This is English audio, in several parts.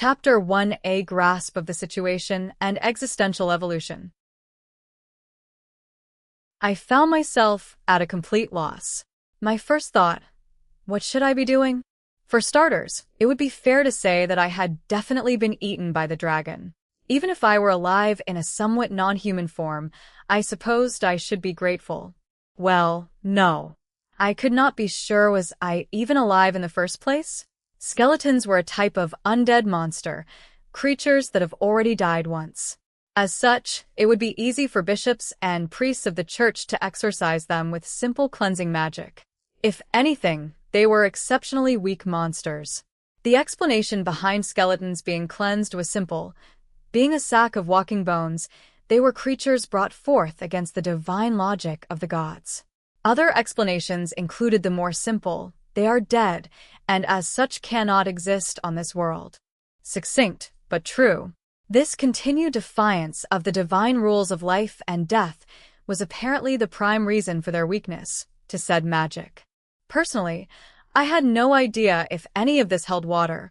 Chapter 1A: Grasp of the Situation and Existential Evolution. I found myself at a complete loss. My first thought, what should I be doing? For starters, it would be fair to say that I had definitely been eaten by the dragon. Even if I were alive in a somewhat non-human form, I supposed I should be grateful. Well, no. I could not be sure was I even alive in the first place? Skeletons were a type of undead monster, creatures that have already died once. As such, it would be easy for bishops and priests of the church to exorcise them with simple cleansing magic. If anything, they were exceptionally weak monsters. The explanation behind skeletons being cleansed was simple. Being a sack of walking bones, they were creatures brought forth against the divine logic of the gods. Other explanations included the more simple: they are dead, and as such cannot exist on this world. Succinct, but true. This continued defiance of the divine rules of life and death was apparently the prime reason for their weakness to said magic. Personally, I had no idea if any of this held water,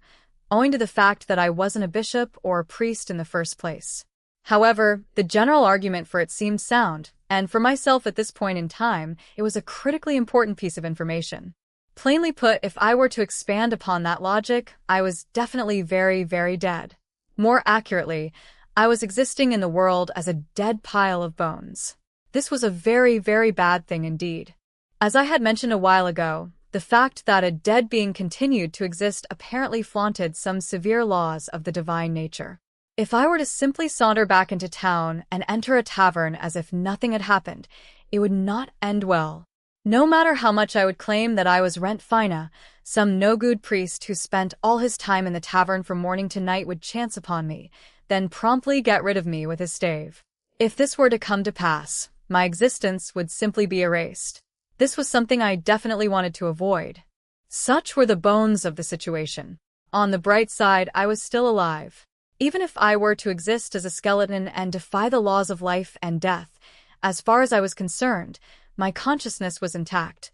owing to the fact that I wasn't a bishop or a priest in the first place. However, the general argument for it seemed sound, and for myself at this point in time, it was a critically important piece of information. Plainly put, if I were to expand upon that logic, I was definitely very, very dead. More accurately, I was existing in the world as a dead pile of bones. This was a very, very bad thing indeed. As I had mentioned a while ago, the fact that a dead being continued to exist apparently flaunted some severe laws of the divine nature. If I were to simply saunter back into town and enter a tavern as if nothing had happened, it would not end well. No matter how much I would claim that I was Rent Fina, some no-good priest who spent all his time in the tavern from morning to night would chance upon me, then promptly get rid of me with his stave. If this were to come to pass, my existence would simply be erased. This was something I definitely wanted to avoid. Such were the bones of the situation. On the bright side, I was still alive. Even if I were to exist as a skeleton and defy the laws of life and death, as far as I was concerned, my consciousness was intact.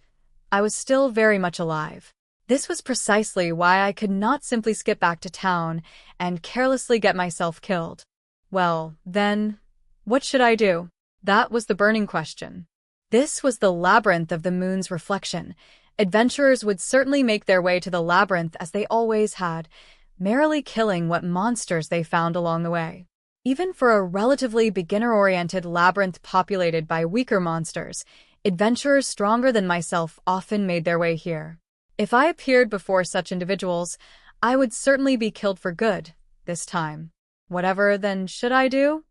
I was still very much alive. This was precisely why I could not simply skip back to town and carelessly get myself killed. Well, then, what should I do? That was the burning question. This was the labyrinth of the moon's reflection. Adventurers would certainly make their way to the labyrinth as they always had, merrily killing what monsters they found along the way. Even for a relatively beginner-oriented labyrinth populated by weaker monsters, adventurers stronger than myself often made their way here. If I appeared before such individuals, I would certainly be killed for good, this time. Whatever then should I do?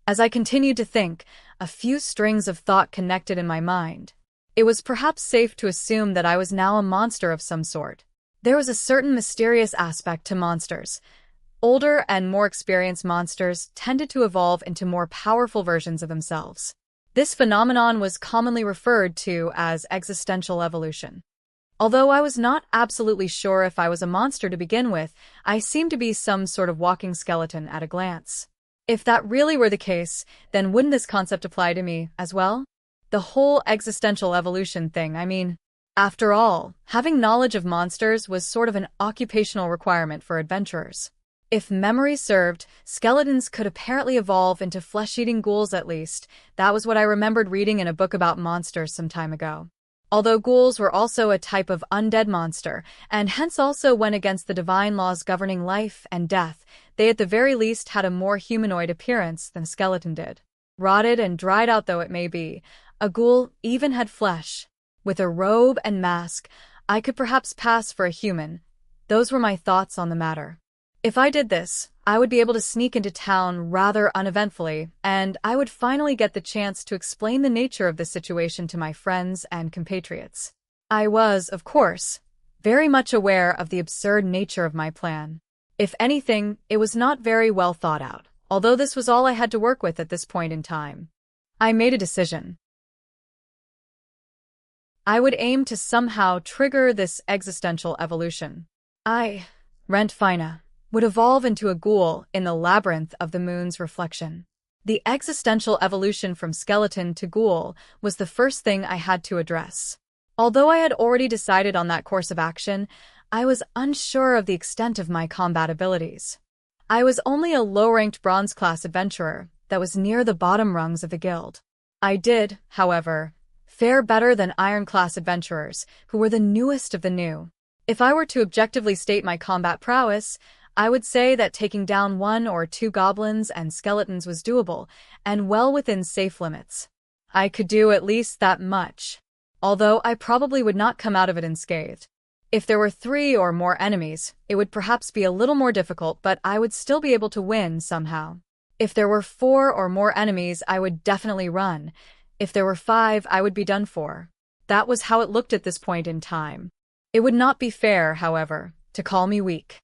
As I continued to think, a few strings of thought connected in my mind. It was perhaps safe to assume that I was now a monster of some sort. There was a certain mysterious aspect to monsters. Older and more experienced monsters tended to evolve into more powerful versions of themselves. This phenomenon was commonly referred to as existential evolution. Although I was not absolutely sure if I was a monster to begin with, I seemed to be some sort of walking skeleton at a glance. If that really were the case, then wouldn't this concept apply to me as well? The whole existential evolution thing, I mean. After all, having knowledge of monsters was sort of an occupational requirement for adventurers. If memory served, skeletons could apparently evolve into flesh-eating ghouls at least. That was what I remembered reading in a book about monsters some time ago. Although ghouls were also a type of undead monster, and hence also went against the divine laws governing life and death, they at the very least had a more humanoid appearance than a skeleton did. Rotted and dried out though it may be, a ghoul even had flesh. With a robe and mask, I could perhaps pass for a human. Those were my thoughts on the matter. If I did this, I would be able to sneak into town rather uneventfully, and I would finally get the chance to explain the nature of the situation to my friends and compatriots. I was, of course, very much aware of the absurd nature of my plan. If anything, it was not very well thought out, although this was all I had to work with at this point in time. I made a decision. I would aim to somehow trigger this existential evolution. I, Rent Fina, would evolve into a ghoul in the labyrinth of the moon's reflection. The existential evolution from skeleton to ghoul was the first thing I had to address. Although I had already decided on that course of action, I was unsure of the extent of my combat abilities. I was only a low-ranked bronze-class adventurer that was near the bottom rungs of the guild. I did, however, fare better than iron-class adventurers, who were the newest of the new. If I were to objectively state my combat prowess, I would say that taking down 1 or 2 goblins and skeletons was doable, and well within safe limits. I could do at least that much, although I probably would not come out of it unscathed. If there were 3 or more enemies, it would perhaps be a little more difficult, but I would still be able to win somehow. If there were 4 or more enemies, I would definitely run. If there were 5, I would be done for. That was how it looked at this point in time. It would not be fair, however, to call me weak.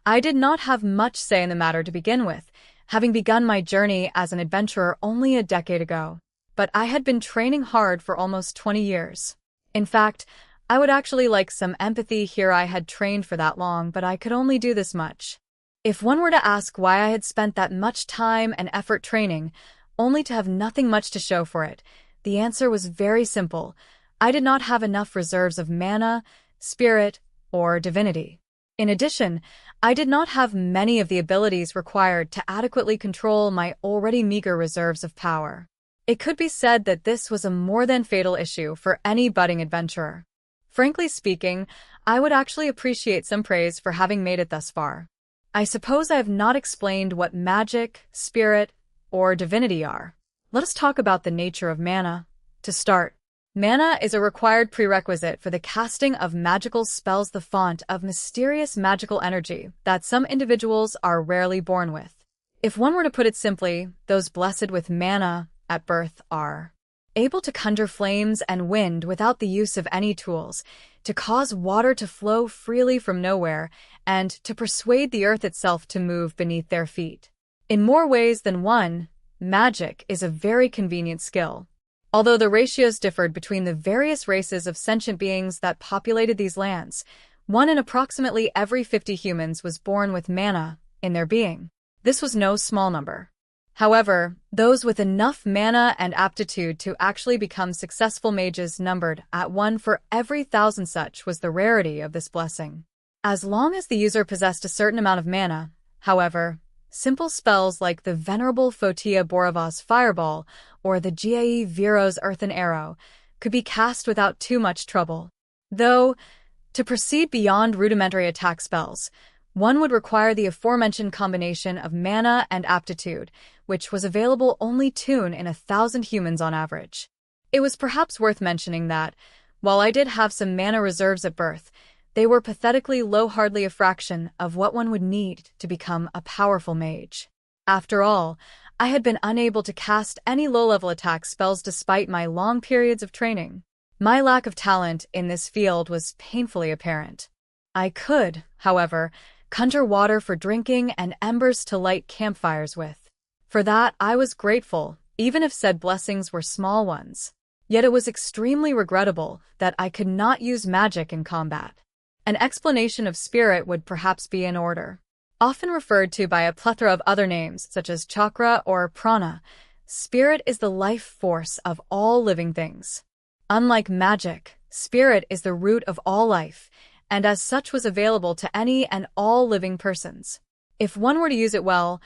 I did not have much say in the matter to begin with, having begun my journey as an adventurer only a decade ago. But I had been training hard for almost 20 years. In fact, I would actually like some empathy here. I had trained for that long, but I could only do this much. If one were to ask why I had spent that much time and effort training, only to have nothing much to show for it, the answer was very simple. I did not have enough reserves of mana, spirit, or divinity. In addition, I did not have many of the abilities required to adequately control my already meager reserves of power. It could be said that this was a more than fatal issue for any budding adventurer. Frankly speaking, I would actually appreciate some praise for having made it thus far. I suppose I have not explained what magic, spirit, or divinity are. Let us talk about the nature of mana. To start, mana is a required prerequisite for the casting of magical spells, the font of mysterious magical energy that some individuals are rarely born with. If one were to put it simply, those blessed with mana at birth are able to conjure flames and wind without the use of any tools, to cause water to flow freely from nowhere, and to persuade the earth itself to move beneath their feet. In more ways than one, magic is a very convenient skill. Although the ratios differed between the various races of sentient beings that populated these lands, 1 in approximately every 50 humans was born with mana in their being. This was no small number. However, those with enough mana and aptitude to actually become successful mages numbered at 1 for every 1,000. Such was the rarity of this blessing. As long as the user possessed a certain amount of mana, however, simple spells like the venerable Fotia Borovas Fireball or the Giai Viro's Earthen Arrow could be cast without too much trouble. Though, to proceed beyond rudimentary attack spells, one would require the aforementioned combination of mana and aptitude, which was available only 2 in 1,000 humans on average. It was perhaps worth mentioning that, while I did have some mana reserves at birth, they were pathetically low, hardly a fraction of what one would need to become a powerful mage. After all, I had been unable to cast any low-level attack spells despite my long periods of training. My lack of talent in this field was painfully apparent. I could, however, conjure water for drinking and embers to light campfires with. For that, I was grateful, even if said blessings were small ones. Yet it was extremely regrettable that I could not use magic in combat. An explanation of spirit would perhaps be in order. Often referred to by a plethora of other names, such as chakra or prana, spirit is the life force of all living things. Unlike magic, spirit is the root of all life, and as such was available to any and all living persons. If one were to use it well,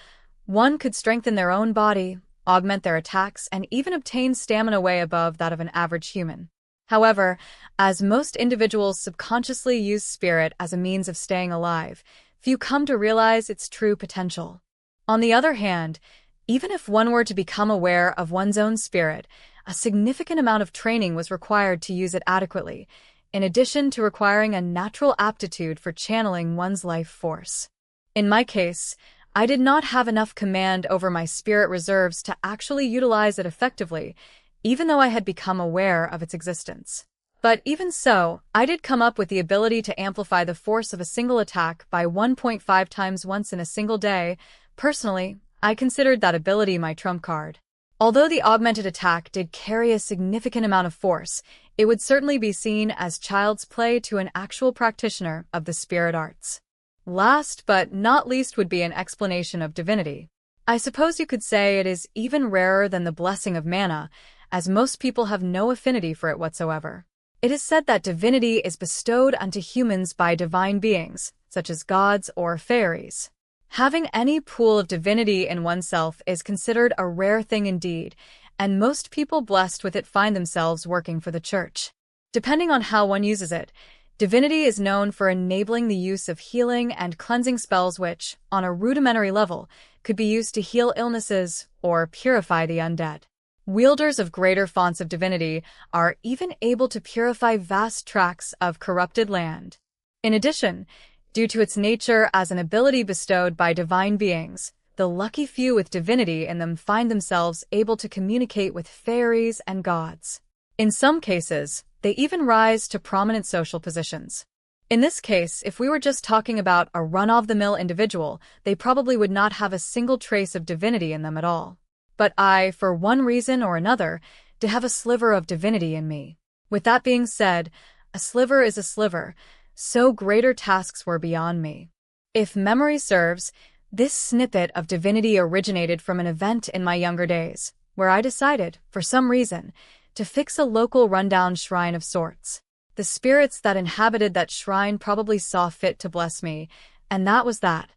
one could strengthen their own body, augment their attacks, and even obtain stamina way above that of an average human. However, as most individuals subconsciously use spirit as a means of staying alive, few come to realize its true potential. On the other hand, even if one were to become aware of one's own spirit, a significant amount of training was required to use it adequately, in addition to requiring a natural aptitude for channeling one's life force. In my case, I did not have enough command over my spirit reserves to actually utilize it effectively, even though I had become aware of its existence. But even so, I did come up with the ability to amplify the force of a single attack by 1.5 times once in a single day. Personally, I considered that ability my trump card. Although the augmented attack did carry a significant amount of force, it would certainly be seen as child's play to an actual practitioner of the spirit arts. Last but not least would be an explanation of divinity. I suppose you could say it is even rarer than the blessing of mana, as most people have no affinity for it whatsoever. It is said that divinity is bestowed unto humans by divine beings, such as gods or fairies. Having any pool of divinity in oneself is considered a rare thing indeed, and most people blessed with it find themselves working for the church. Depending on how one uses it, divinity is known for enabling the use of healing and cleansing spells which, on a rudimentary level, could be used to heal illnesses or purify the undead. Wielders of greater fonts of divinity are even able to purify vast tracts of corrupted land. In addition, due to its nature as an ability bestowed by divine beings, the lucky few with divinity in them find themselves able to communicate with fairies and gods. In some cases, they even rise to prominent social positions. In this case, if we were just talking about a run-of-the-mill individual, they probably would not have a single trace of divinity in them at all. But I, for one reason or another, did have a sliver of divinity in me. With that being said, a sliver is a sliver, so greater tasks were beyond me. If memory serves, this snippet of divinity originated from an event in my younger days, where I decided, for some reason, to fix a local rundown shrine of sorts. The spirits that inhabited that shrine probably saw fit to bless me, and that was that.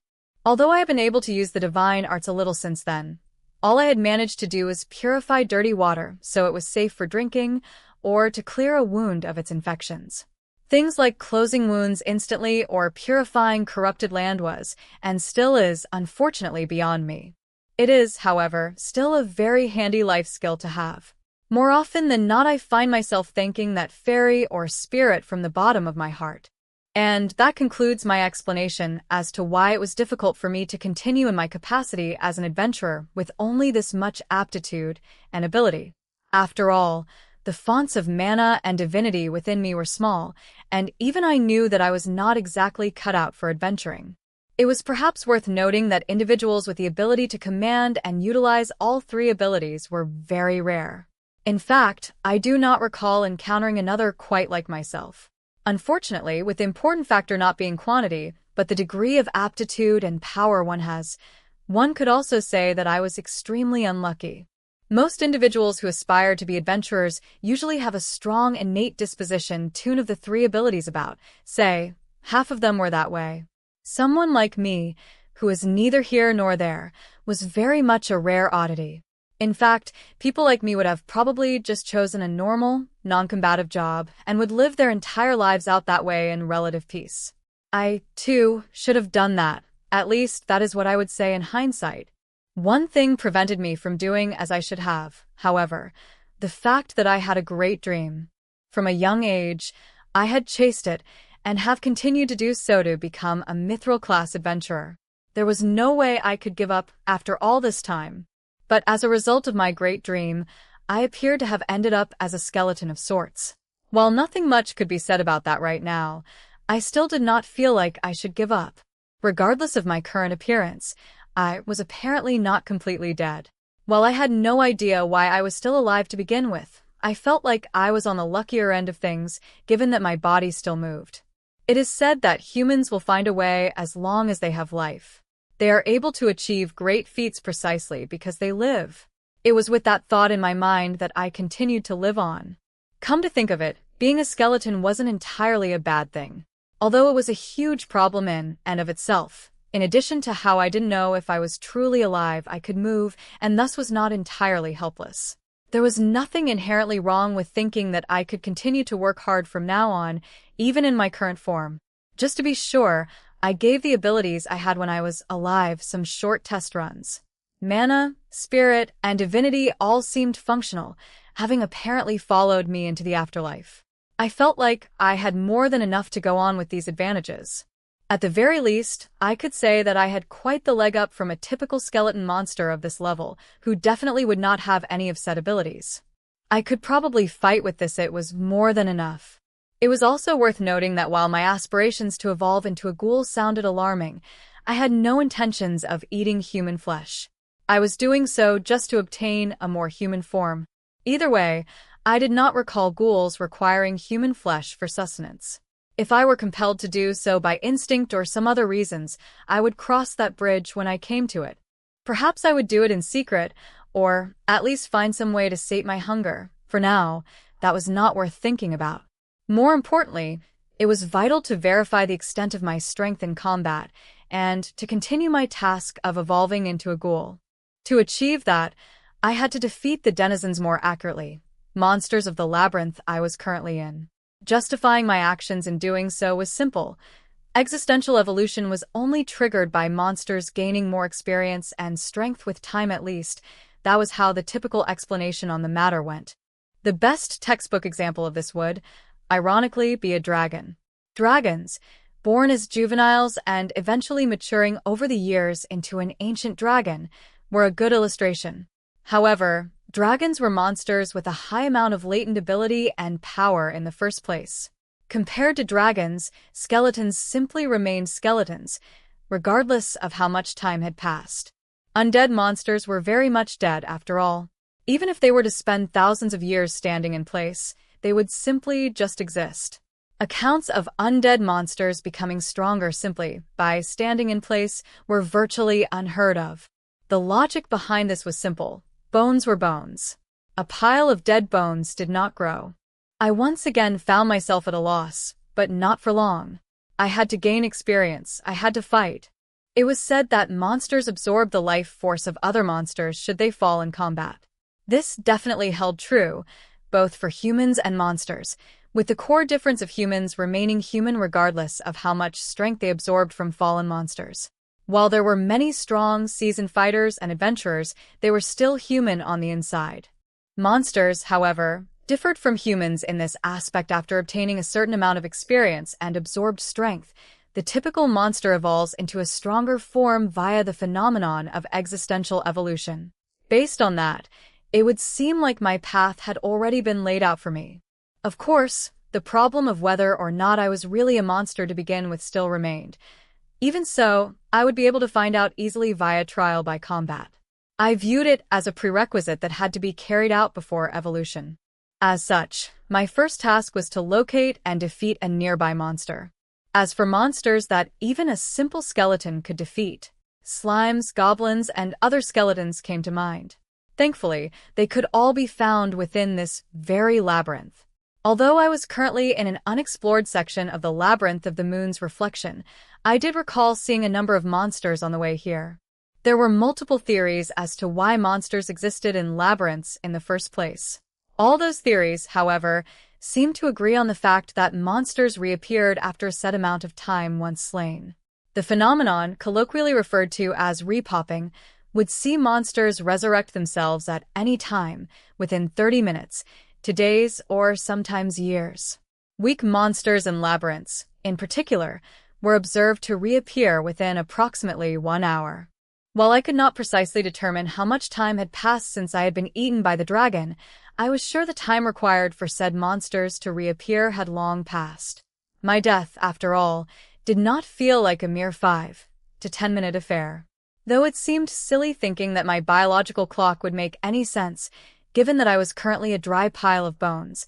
Although I have been able to use the divine arts a little since then, all I had managed to do was purify dirty water so it was safe for drinking, or to clear a wound of its infections. Things like closing wounds instantly or purifying corrupted land was, and still is, unfortunately beyond me. It is, however, still a very handy life skill to have. More often than not, I find myself thanking that fairy or spirit from the bottom of my heart. And that concludes my explanation as to why it was difficult for me to continue in my capacity as an adventurer with only this much aptitude and ability. After all, the fonts of mana and divinity within me were small, and even I knew that I was not exactly cut out for adventuring. It was perhaps worth noting that individuals with the ability to command and utilize all three abilities were very rare. In fact, I do not recall encountering another quite like myself. Unfortunately, with the important factor not being quantity, but the degree of aptitude and power one has, one could also say that I was extremely unlucky. Most individuals who aspire to be adventurers usually have a strong innate disposition two of the three abilities about, say, half of them were that way. Someone like me, who is neither here nor there, was very much a rare oddity. In fact, people like me would have probably just chosen a normal, non-combative job and would live their entire lives out that way in relative peace. I, too, should have done that. At least, that is what I would say in hindsight. One thing prevented me from doing as I should have, however, the fact that I had a great dream. From a young age, I had chased it and have continued to do so to become a mithril-class adventurer. There was no way I could give up after all this time. But as a result of my great dream, I appeared to have ended up as a skeleton of sorts. While nothing much could be said about that right now, I still did not feel like I should give up. Regardless of my current appearance, I was apparently not completely dead. While I had no idea why I was still alive to begin with, I felt like I was on the luckier end of things, given that my body still moved. It is said that humans will find a way as long as they have life. They are able to achieve great feats precisely because they live. It was with that thought in my mind that I continued to live on. Come to think of it, being a skeleton wasn't entirely a bad thing. Although it was a huge problem in and of itself, in addition to how I didn't know if I was truly alive, I could move, and thus was not entirely helpless. There was nothing inherently wrong with thinking that I could continue to work hard from now on, even in my current form. Just to be sure, I gave the abilities I had when I was alive some short test runs. Mana, spirit, and divinity all seemed functional, having apparently followed me into the afterlife. I felt like I had more than enough to go on with these advantages. At the very least, I could say that I had quite the leg up from a typical skeleton monster of this level, who definitely would not have any of said abilities. I could probably fight with this, it was more than enough. It was also worth noting that while my aspirations to evolve into a ghoul sounded alarming, I had no intentions of eating human flesh. I was doing so just to obtain a more human form. Either way, I did not recall ghouls requiring human flesh for sustenance. If I were compelled to do so by instinct or some other reasons, I would cross that bridge when I came to it. Perhaps I would do it in secret, or at least find some way to sate my hunger. For now, that was not worth thinking about. More importantly, it was vital to verify the extent of my strength in combat and to continue my task of evolving into a ghoul. To achieve that, I had to defeat the denizens more accurately, monsters of the labyrinth I was currently in. Justifying my actions in doing so was simple. Existential evolution was only triggered by monsters gaining more experience and strength with time at least. That was how the typical explanation on the matter went. The best textbook example of this would, ironically, be a dragon. Dragons, born as juveniles and eventually maturing over the years into an ancient dragon, were a good illustration. However, dragons were monsters with a high amount of latent ability and power in the first place. Compared to dragons, skeletons simply remained skeletons, regardless of how much time had passed. Undead monsters were very much dead after all. Even if they were to spend thousands of years standing in place, they would simply just exist. Accounts of undead monsters becoming stronger simply by standing in place were virtually unheard of. The logic behind this was simple. Bones were bones. A pile of dead bones did not grow. I once again found myself at a loss, but not for long. I had to gain experience. I had to fight. It was said that monsters absorb the life force of other monsters should they fall in combat. This definitely held true, both for humans and monsters, with the core difference of humans remaining human regardless of how much strength they absorbed from fallen monsters. While there were many strong, seasoned fighters and adventurers, they were still human on the inside. Monsters, however, differed from humans in this aspect after obtaining a certain amount of experience and absorbed strength. The typical monster evolves into a stronger form via the phenomenon of existential evolution. Based on that, it would seem like my path had already been laid out for me. Of course, the problem of whether or not I was really a monster to begin with still remained. Even so, I would be able to find out easily via trial by combat. I viewed it as a prerequisite that had to be carried out before evolution. As such, my first task was to locate and defeat a nearby monster. As for monsters that even a simple skeleton could defeat, slimes, goblins, and other skeletons came to mind. Thankfully, they could all be found within this very labyrinth. Although I was currently in an unexplored section of the Labyrinth of the Moon's Reflection, I did recall seeing a number of monsters on the way here. There were multiple theories as to why monsters existed in labyrinths in the first place. All those theories, however, seem to agree on the fact that monsters reappeared after a set amount of time once slain. The phenomenon, colloquially referred to as repopping, would see monsters resurrect themselves at any time, within 30 minutes, to days or sometimes years. Weak monsters in labyrinths, in particular, were observed to reappear within approximately 1 hour. While I could not precisely determine how much time had passed since I had been eaten by the dragon, I was sure the time required for said monsters to reappear had long passed. My death, after all, did not feel like a mere 5 to 10 minute affair. Though it seemed silly thinking that my biological clock would make any sense, given that I was currently a dry pile of bones,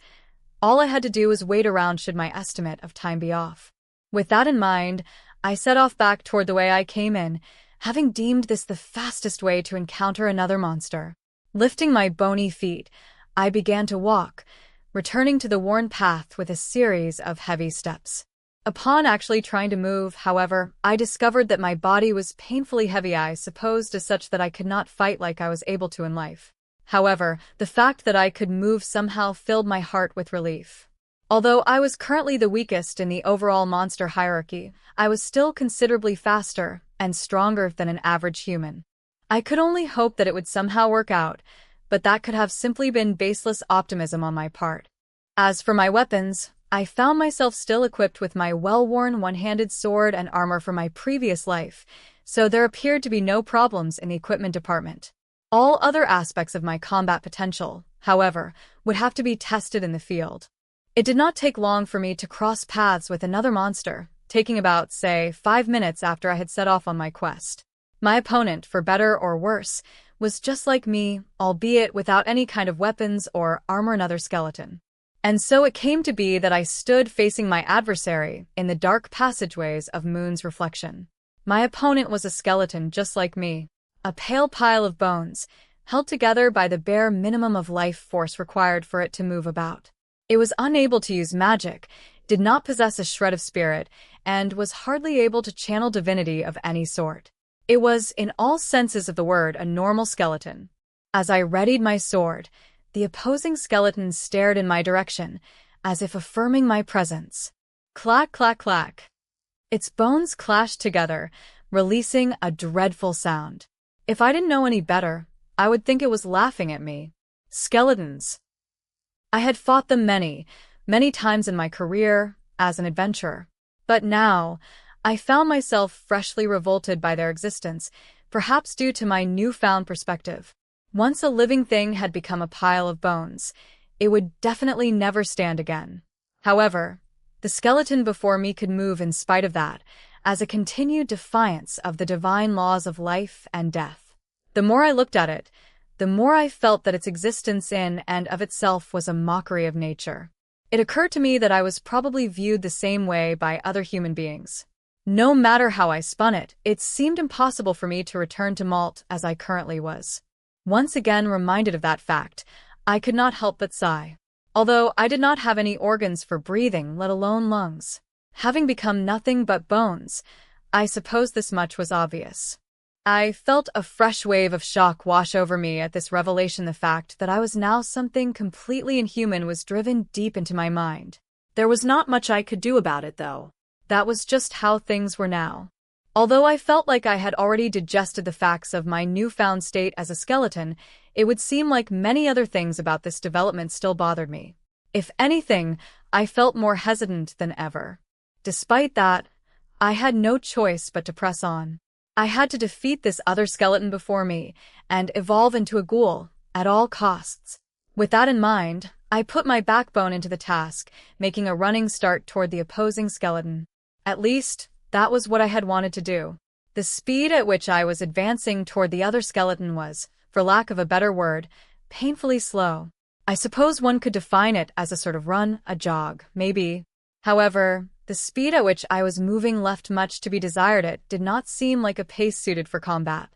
all I had to do was wait around should my estimate of time be off. With that in mind, I set off back toward the way I came in, having deemed this the fastest way to encounter another monster. Lifting my bony feet, I began to walk, returning to the worn path with a series of heavy steps. Upon actually trying to move, however, I discovered that my body was painfully heavy, I supposed as such that I could not fight like I was able to in life. However, the fact that I could move somehow filled my heart with relief. Although I was currently the weakest in the overall monster hierarchy, I was still considerably faster and stronger than an average human. I could only hope that it would somehow work out, but that could have simply been baseless optimism on my part. As for my weapons, I found myself still equipped with my well-worn one-handed sword and armor from my previous life, so there appeared to be no problems in the equipment department. All other aspects of my combat potential, however, would have to be tested in the field. It did not take long for me to cross paths with another monster, taking about, say, 5 minutes after I had set off on my quest. My opponent, for better or worse, was just like me, albeit without any kind of weapons or armor, another skeleton. And so it came to be that I stood facing my adversary in the dark passageways of Moon's Reflection. My opponent was a skeleton just like me, a pale pile of bones, held together by the bare minimum of life force required for it to move about. It was unable to use magic, did not possess a shred of spirit, and was hardly able to channel divinity of any sort. It was, in all senses of the word, a normal skeleton. As I readied my sword, the opposing skeleton stared in my direction, as if affirming my presence. Clack, clack, clack. Its bones clashed together, releasing a dreadful sound. If I didn't know any better, I would think it was laughing at me. Skeletons. I had fought them many, many times in my career as an adventurer. But now, I found myself freshly revolted by their existence, perhaps due to my newfound perspective. Once a living thing had become a pile of bones, it would definitely never stand again. However, the skeleton before me could move in spite of that, as a continued defiance of the divine laws of life and death. The more I looked at it, the more I felt that its existence in and of itself was a mockery of nature. It occurred to me that I was probably viewed the same way by other human beings. No matter how I spun it, it seemed impossible for me to return to Malt as I currently was. Once again reminded of that fact, I could not help but sigh. Although I did not have any organs for breathing, let alone lungs. Having become nothing but bones, I suppose this much was obvious. I felt a fresh wave of shock wash over me at this revelation. The fact that I was now something completely inhuman was driven deep into my mind. There was not much I could do about it, though. That was just how things were now. Although I felt like I had already digested the facts of my newfound state as a skeleton, it would seem like many other things about this development still bothered me. If anything, I felt more hesitant than ever. Despite that, I had no choice but to press on. I had to defeat this other skeleton before me and evolve into a ghoul at all costs. With that in mind, I put my backbone into the task, making a running start toward the opposing skeleton. At least, that was what I had wanted to do. The speed at which I was advancing toward the other skeleton was, for lack of a better word, painfully slow. I suppose one could define it as a sort of run, a jog, maybe. However, the speed at which I was moving left much to be desired. It did not seem like a pace suited for combat.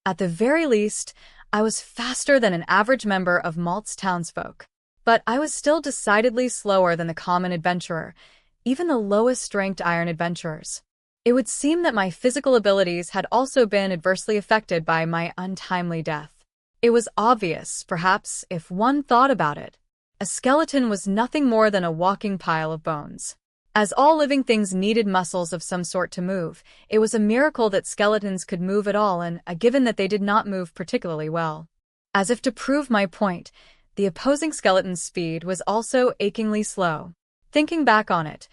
At the very least, I was faster than an average member of Malt's townsfolk. But I was still decidedly slower than the common adventurer, even the lowest-ranked iron adventurers. It would seem that my physical abilities had also been adversely affected by my untimely death. It was obvious, perhaps, if one thought about it. A skeleton was nothing more than a walking pile of bones. As all living things needed muscles of some sort to move, it was a miracle that skeletons could move at all, and a given that they did not move particularly well. As if to prove my point, the opposing skeleton's speed was also achingly slow. Thinking back on it,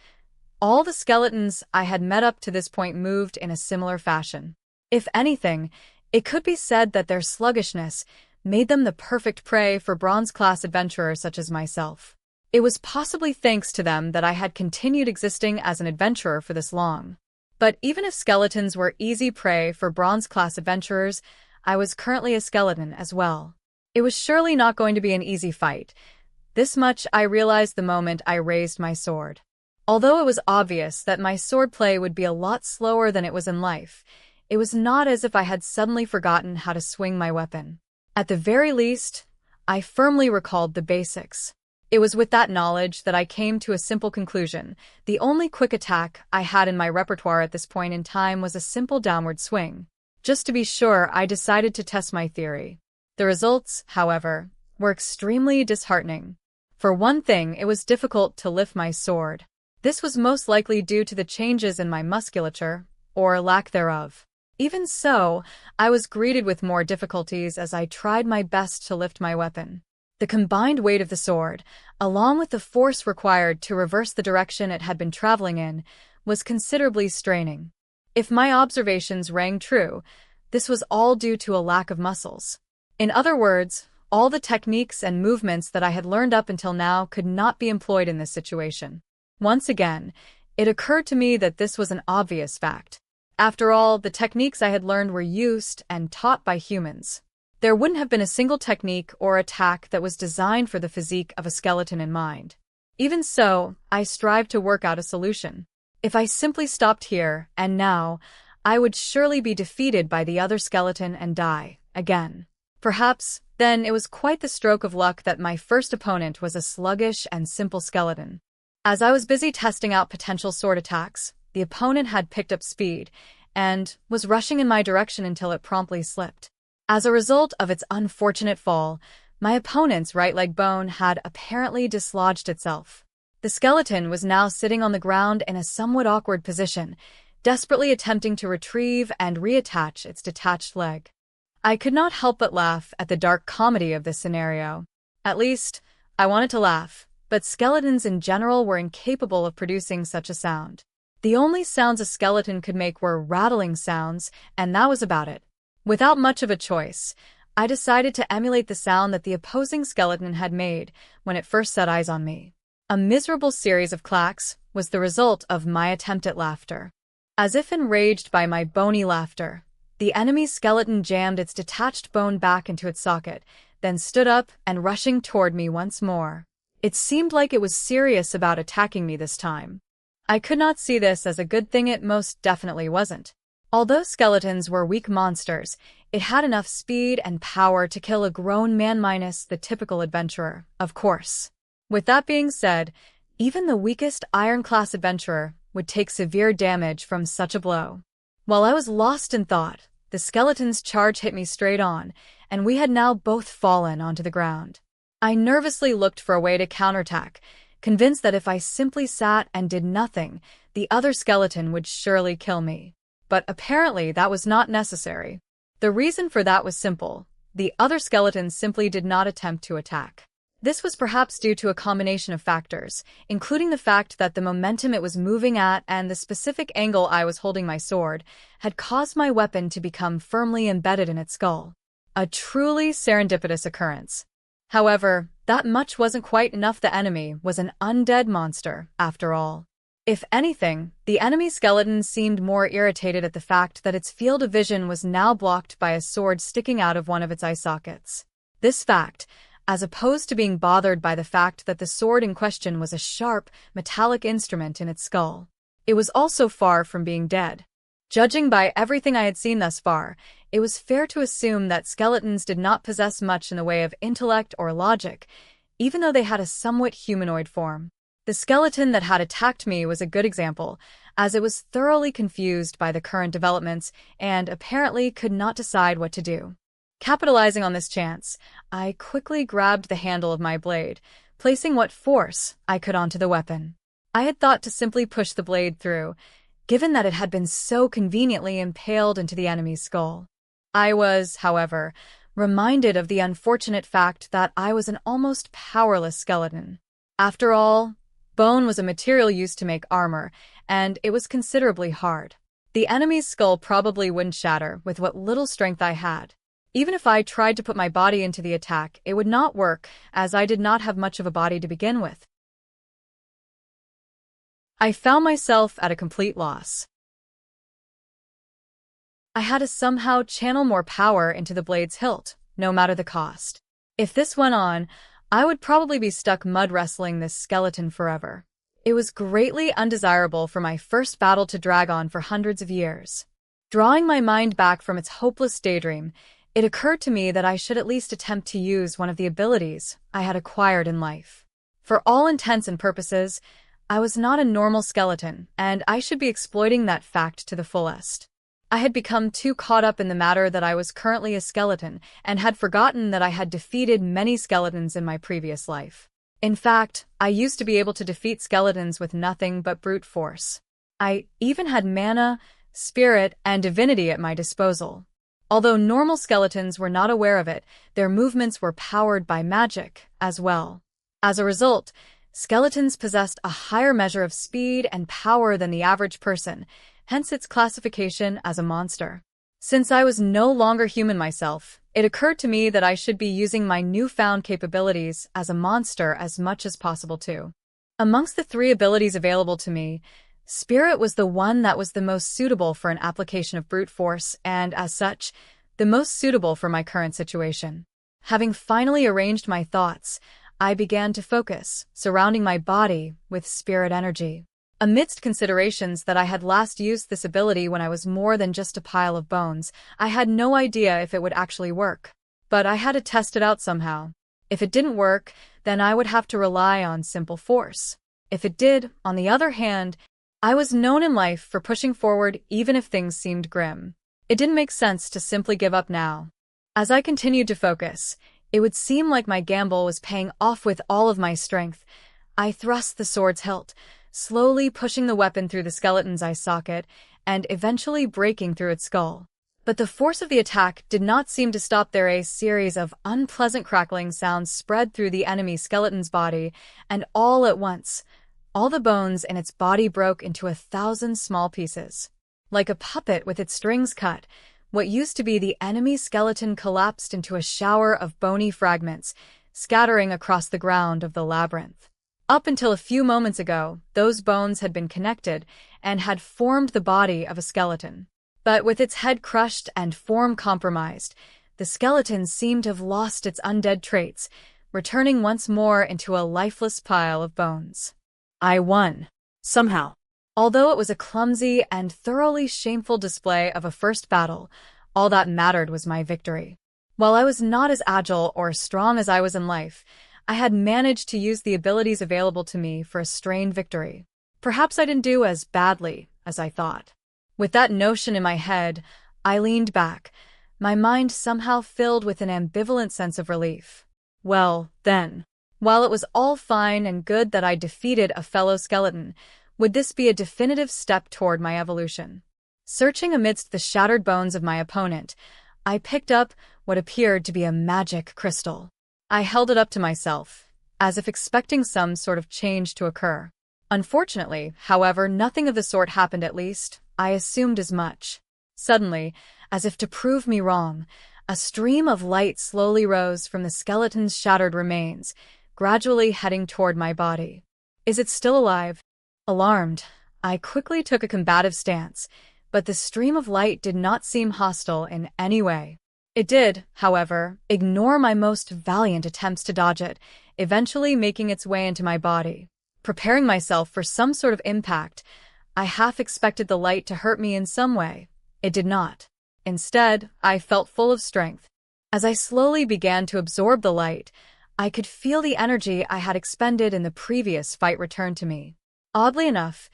all the skeletons I had met up to this point moved in a similar fashion. If anything, it could be said that their sluggishness made them the perfect prey for bronze-class adventurers such as myself. It was possibly thanks to them that I had continued existing as an adventurer for this long. But even if skeletons were easy prey for bronze-class adventurers, I was currently a skeleton as well. It was surely not going to be an easy fight. This much I realized the moment I raised my sword. Although it was obvious that my swordplay would be a lot slower than it was in life, it was not as if I had suddenly forgotten how to swing my weapon. At the very least, I firmly recalled the basics. It was with that knowledge that I came to a simple conclusion. The only quick attack I had in my repertoire at this point in time was a simple downward swing. Just to be sure, I decided to test my theory. The results, however, were extremely disheartening. For one thing, it was difficult to lift my sword. This was most likely due to the changes in my musculature, or lack thereof. Even so, I was greeted with more difficulties as I tried my best to lift my weapon. The combined weight of the sword, along with the force required to reverse the direction it had been traveling in, was considerably straining. If my observations rang true, this was all due to a lack of muscles. In other words, all the techniques and movements that I had learned up until now could not be employed in this situation. Once again, it occurred to me that this was an obvious fact. After all, the techniques I had learned were used and taught by humans. There wouldn't have been a single technique or attack that was designed for the physique of a skeleton in mind. Even so, I strived to work out a solution. If I simply stopped here and now, I would surely be defeated by the other skeleton and die, again. Perhaps, then, it was quite the stroke of luck that my first opponent was a sluggish and simple skeleton. As I was busy testing out potential sword attacks, the opponent had picked up speed and was rushing in my direction until it promptly slipped. As a result of its unfortunate fall, my opponent's right leg bone had apparently dislodged itself. The skeleton was now sitting on the ground in a somewhat awkward position, desperately attempting to retrieve and reattach its detached leg. I could not help but laugh at the dark comedy of this scenario. At least, I wanted to laugh, but skeletons in general were incapable of producing such a sound. The only sounds a skeleton could make were rattling sounds, and that was about it. Without much of a choice, I decided to emulate the sound that the opposing skeleton had made when it first set eyes on me. A miserable series of clacks was the result of my attempt at laughter. As if enraged by my bony laughter, the enemy's skeleton jammed its detached bone back into its socket, then stood up and rushing toward me once more. It seemed like it was serious about attacking me this time. I could not see this as a good thing. It most definitely wasn't. Although skeletons were weak monsters, it had enough speed and power to kill a grown man minus the typical adventurer, of course. With that being said, even the weakest iron-class adventurer would take severe damage from such a blow. While I was lost in thought, the skeleton's charge hit me straight on, and we had now both fallen onto the ground. I nervously looked for a way to counterattack, convinced that if I simply sat and did nothing, the other skeleton would surely kill me. But apparently that was not necessary. The reason for that was simple. The other skeleton simply did not attempt to attack. This was perhaps due to a combination of factors, including the fact that the momentum it was moving at and the specific angle I was holding my sword had caused my weapon to become firmly embedded in its skull. A truly serendipitous occurrence. However, that much wasn't quite enough. The enemy was an undead monster, after all. If anything, the enemy skeleton seemed more irritated at the fact that its field of vision was now blocked by a sword sticking out of one of its eye sockets. This fact, as opposed to being bothered by the fact that the sword in question was a sharp, metallic instrument in its skull. It was also far from being dead. Judging by everything I had seen thus far, it was fair to assume that skeletons did not possess much in the way of intellect or logic, even though they had a somewhat humanoid form. The skeleton that had attacked me was a good example, as it was thoroughly confused by the current developments and apparently could not decide what to do. Capitalizing on this chance, I quickly grabbed the handle of my blade, placing what force I could onto the weapon. I had thought to simply push the blade through, given that it had been so conveniently impaled into the enemy's skull. I was, however, reminded of the unfortunate fact that I was an almost powerless skeleton. After all, bone was a material used to make armor, and it was considerably hard. The enemy's skull probably wouldn't shatter with what little strength I had. Even if I tried to put my body into the attack, it would not work, as I did not have much of a body to begin with. I found myself at a complete loss. I had to somehow channel more power into the blade's hilt, no matter the cost. If this went on, I would probably be stuck mud wrestling this skeleton forever. It was greatly undesirable for my first battle to drag on for hundreds of years. Drawing my mind back from its hopeless daydream, it occurred to me that I should at least attempt to use one of the abilities I had acquired in life. For all intents and purposes, I was not a normal skeleton, and I should be exploiting that fact to the fullest. I had become too caught up in the matter that I was currently a skeleton and had forgotten that I had defeated many skeletons in my previous life. In fact, I used to be able to defeat skeletons with nothing but brute force. I even had mana, spirit, and divinity at my disposal. Although normal skeletons were not aware of it, their movements were powered by magic as well. As a result, skeletons possessed a higher measure of speed and power than the average person, hence its classification as a monster. Since I was no longer human myself, it occurred to me that I should be using my newfound capabilities as a monster as much as possible too. Amongst the 3 abilities available to me, Spirit was the one that was the most suitable for an application of brute force and, as such, the most suitable for my current situation. Having finally arranged my thoughts, I began to focus, surrounding my body with spirit energy. Amidst considerations that I had last used this ability when I was more than just a pile of bones, I had no idea if it would actually work. but I had to test it out somehow. If it didn't work, then I would have to rely on simple force. If it did, on the other hand, I was known in life for pushing forward even if things seemed grim. It didn't make sense to simply give up now. As I continued to focus, it would seem like my gamble was paying off with all of my strength. I thrust the sword's hilt, slowly pushing the weapon through the skeleton's eye socket and eventually breaking through its skull. But the force of the attack did not seem to stop there. A series of unpleasant crackling sounds spread through the enemy skeleton's body, and all at once, all the bones in its body broke into 1,000 small pieces. Like a puppet with its strings cut, what used to be the enemy skeleton collapsed into a shower of bony fragments, scattering across the ground of the labyrinth. Up until a few moments ago, those bones had been connected and had formed the body of a skeleton. But with its head crushed and form compromised, the skeleton seemed to have lost its undead traits, returning once more into a lifeless pile of bones. I won. Somehow. Although it was a clumsy and thoroughly shameful display of a first battle, all that mattered was my victory. While I was not as agile or strong as I was in life, I had managed to use the abilities available to me for a strained victory. Perhaps I didn't do as badly as I thought. With that notion in my head, I leaned back, my mind somehow filled with an ambivalent sense of relief. Well, then, while it was all fine and good that I defeated a fellow skeleton, would this be a definitive step toward my evolution? Searching amidst the shattered bones of my opponent, I picked up what appeared to be a magic crystal. I held it up to myself, as if expecting some sort of change to occur. Unfortunately, however, nothing of the sort happened. At least I assumed as much. Suddenly, as if to prove me wrong, a stream of light slowly rose from the skeleton's shattered remains, gradually heading toward my body. Is it still alive? Alarmed, I quickly took a combative stance, but the stream of light did not seem hostile in any way. It did, however, ignore my most valiant attempts to dodge it, eventually making its way into my body. Preparing myself for some sort of impact, I half expected the light to hurt me in some way. It did not. Instead, I felt full of strength. As I slowly began to absorb the light, I could feel the energy I had expended in the previous fight return to me. Oddly enough,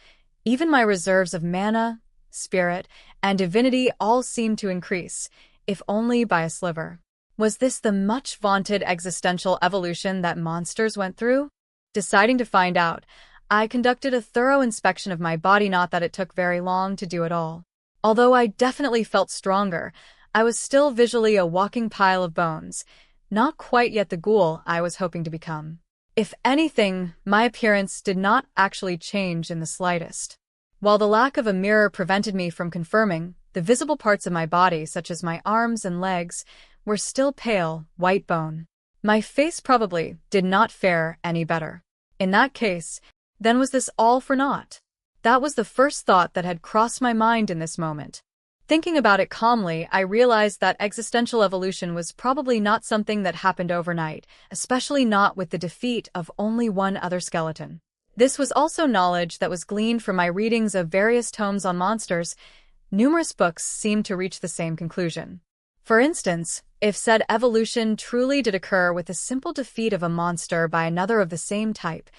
even my reserves of mana, spirit, and divinity all seemed to increase, if only by a sliver. Was this the much-vaunted existential evolution that monsters went through? Deciding to find out, I conducted a thorough inspection of my body. Not that it took very long to do it all. Although I definitely felt stronger, I was still visually a walking pile of bones, not quite yet the ghoul I was hoping to become. If anything, my appearance did not actually change in the slightest. While the lack of a mirror prevented me from confirming, the visible parts of my body, such as my arms and legs, were still pale, white bone. My face probably did not fare any better. In that case, then was this all for naught? That was the first thought that had crossed my mind in this moment. Thinking about it calmly, I realized that existential evolution was probably not something that happened overnight, especially not with the defeat of only one other skeleton. This was also knowledge that was gleaned from my readings of various tomes on monsters. Numerous books seemed to reach the same conclusion. For instance, if said evolution truly did occur with the simple defeat of a monster by another of the same type,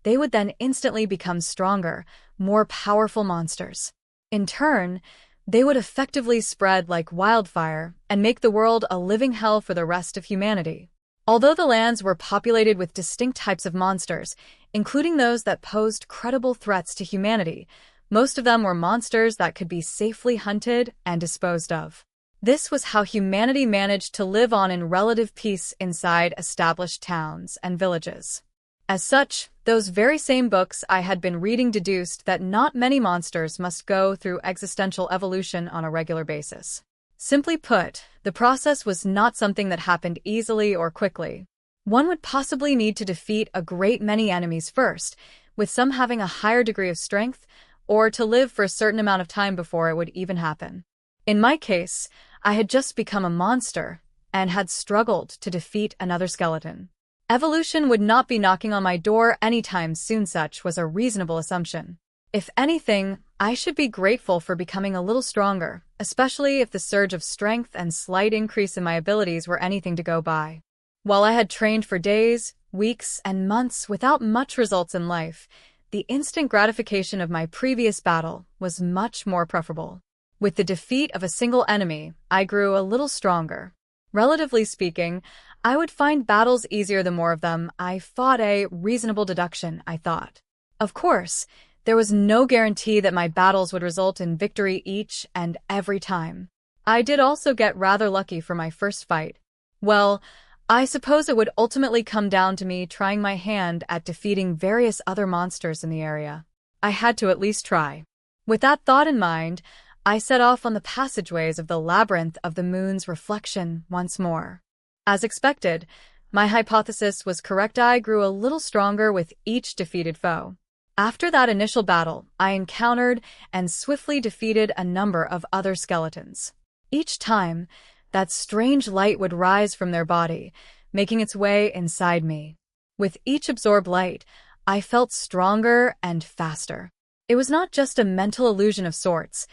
they would then instantly become stronger, more powerful monsters. In turn, they would effectively spread like wildfire and make the world a living hell for the rest of humanity. Although the lands were populated with distinct types of monsters, including those that posed credible threats to humanity, most of them were monsters that could be safely hunted and disposed of. This was how humanity managed to live on in relative peace inside established towns and villages. As such, those very same books I had been reading deduced that not many monsters must go through existential evolution on a regular basis. Simply put, the process was not something that happened easily or quickly. One would possibly need to defeat a great many enemies first, with some having a higher degree of strength, or to live for a certain amount of time before it would even happen. In my case, I had just become a monster and had struggled to defeat another skeleton. Evolution would not be knocking on my door anytime soon. Such was a reasonable assumption. If anything, I should be grateful for becoming a little stronger, especially if the surge of strength and slight increase in my abilities were anything to go by. While I had trained for days, weeks, and months without much results in life, the instant gratification of my previous battle was much more preferable. With the defeat of a single enemy, I grew a little stronger. Relatively speaking, I would find battles easier the more of them I fought, a reasonable deduction, I thought. Of course, there was no guarantee that my battles would result in victory each and every time. I did also get rather lucky for my first fight. Well, I suppose it would ultimately come down to me trying my hand at defeating various other monsters in the area. I had to at least try. With that thought in mind, I set off on the passageways of the labyrinth of the moon's reflection once more. As expected, my hypothesis was correct. I grew a little stronger with each defeated foe. After that initial battle, I encountered and swiftly defeated a number of other skeletons. Each time, that strange light would rise from their body, making its way inside me. With each absorbed light, I felt stronger and faster. It was not just a mental illusion of sorts.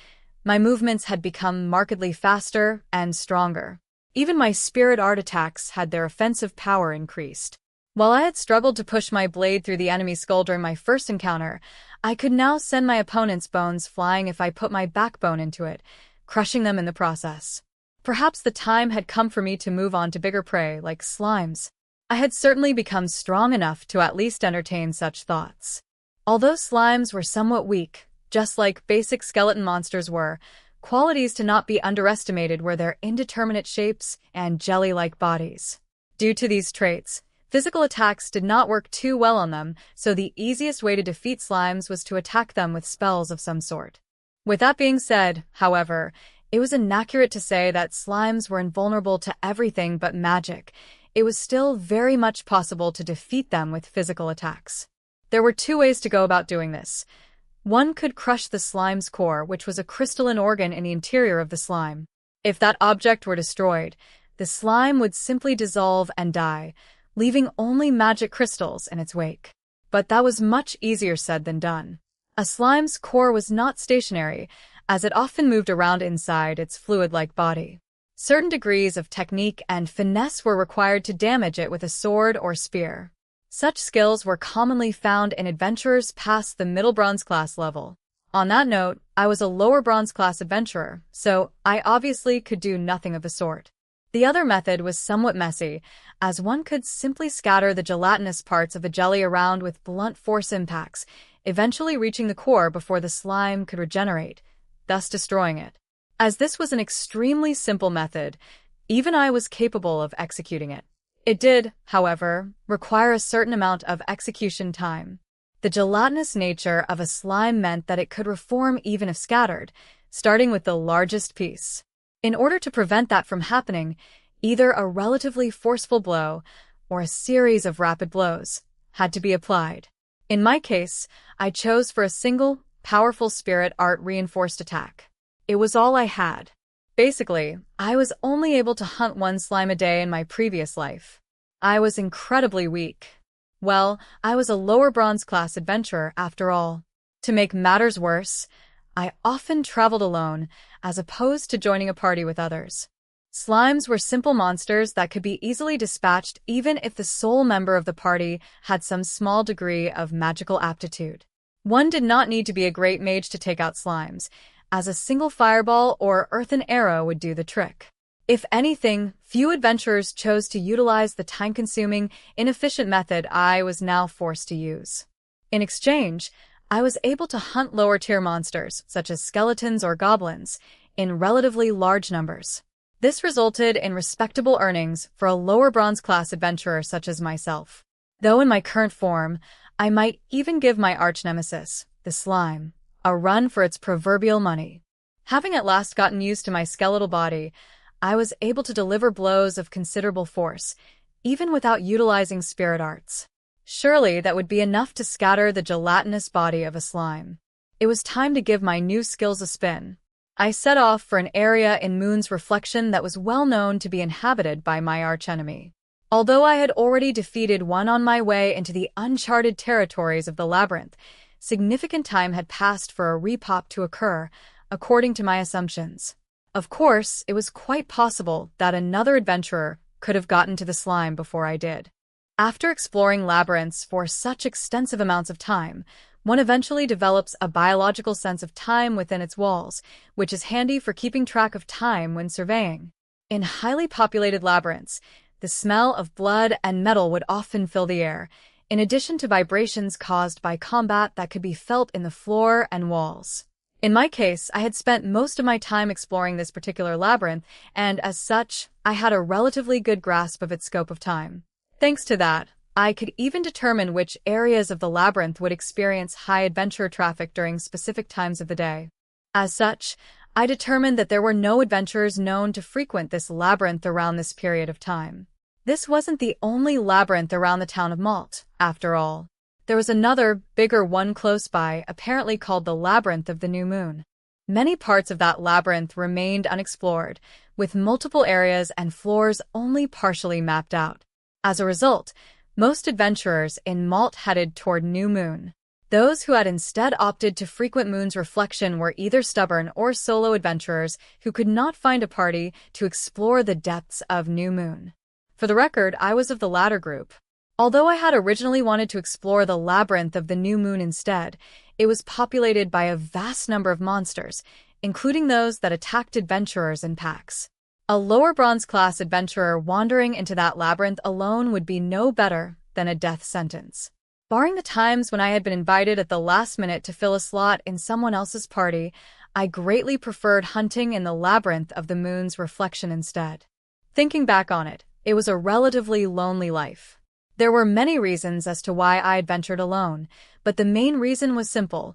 My movements had become markedly faster and stronger. Even my spirit art attacks had their offensive power increased. While I had struggled to push my blade through the enemy's skull during my first encounter, I could now send my opponent's bones flying if I put my backbone into it, crushing them in the process. Perhaps the time had come for me to move on to bigger prey, like slimes. I had certainly become strong enough to at least entertain such thoughts. Although slimes were somewhat weak, just like basic skeleton monsters were, qualities to not be underestimated were their indeterminate shapes and jelly-like bodies. Due to these traits, physical attacks did not work too well on them, so the easiest way to defeat slimes was to attack them with spells of some sort. With that being said, however, it was inaccurate to say that slimes were invulnerable to everything but magic. It was still very much possible to defeat them with physical attacks. There were two ways to go about doing this. One could crush the slime's core, which was a crystalline organ in the interior of the slime. If that object were destroyed, the slime would simply dissolve and die, leaving only magic crystals in its wake. But that was much easier said than done. A slime's core was not stationary, as it often moved around inside its fluid-like body. Certain degrees of technique and finesse were required to damage it with a sword or spear. Such skills were commonly found in adventurers past the middle bronze class level. On that note, I was a lower bronze class adventurer, so I obviously could do nothing of the sort. The other method was somewhat messy, as one could simply scatter the gelatinous parts of a jelly around with blunt force impacts, eventually reaching the core before the slime could regenerate, thus destroying it. As this was an extremely simple method, even I was capable of executing it. It did, however, require a certain amount of execution time. The gelatinous nature of a slime meant that it could reform even if scattered, starting with the largest piece. In order to prevent that from happening, either a relatively forceful blow or a series of rapid blows had to be applied. In my case, I chose for a single, powerful spirit art reinforced attack. It was all I had. Basically, I was only able to hunt one slime a day in my previous life. I was incredibly weak. Well, I was a lower bronze class adventurer after all. To make matters worse, I often traveled alone, as opposed to joining a party with others. Slimes were simple monsters that could be easily dispatched even if the sole member of the party had some small degree of magical aptitude. One did not need to be a great mage to take out slimes, as a single fireball or earthen arrow would do the trick. If anything, few adventurers chose to utilize the time-consuming, inefficient method I was now forced to use. In exchange, I was able to hunt lower-tier monsters, such as skeletons or goblins, in relatively large numbers. This resulted in respectable earnings for a lower bronze class adventurer such as myself. Though in my current form, I might even give my arch-nemesis, the slime, a run for its proverbial money. Having at last gotten used to my skeletal body, I was able to deliver blows of considerable force, even without utilizing spirit arts. Surely that would be enough to scatter the gelatinous body of a slime. It was time to give my new skills a spin. I set off for an area in Moon's reflection that was well known to be inhabited by my archenemy. Although I had already defeated one on my way into the uncharted territories of the labyrinth, significant time had passed for a repop to occur, according to my assumptions. Of course, it was quite possible that another adventurer could have gotten to the slime before I did. After exploring labyrinths for such extensive amounts of time, one eventually develops a biological sense of time within its walls, which is handy for keeping track of time when surveying. In highly populated labyrinths, the smell of blood and metal would often fill the air, in addition to vibrations caused by combat that could be felt in the floor and walls. In my case, I had spent most of my time exploring this particular labyrinth, and as such, I had a relatively good grasp of its scope of time. Thanks to that, I could even determine which areas of the labyrinth would experience high adventure traffic during specific times of the day. As such, I determined that there were no adventurers known to frequent this labyrinth around this period of time. This wasn't the only labyrinth around the town of Malt, after all. There was another, bigger one close by, apparently called the Labyrinth of the New Moon. Many parts of that labyrinth remained unexplored, with multiple areas and floors only partially mapped out. As a result, most adventurers in Malt headed toward New Moon. Those who had instead opted to frequent Moon's reflection were either stubborn or solo adventurers who could not find a party to explore the depths of New Moon. For the record, I was of the latter group. Although I had originally wanted to explore the labyrinth of the New Moon instead, it was populated by a vast number of monsters, including those that attacked adventurers in packs. A lower bronze class adventurer wandering into that labyrinth alone would be no better than a death sentence. Barring the times when I had been invited at the last minute to fill a slot in someone else's party, I greatly preferred hunting in the labyrinth of the moon's reflection instead. Thinking back on it, it was a relatively lonely life. There were many reasons as to why I adventured alone, but the main reason was simple.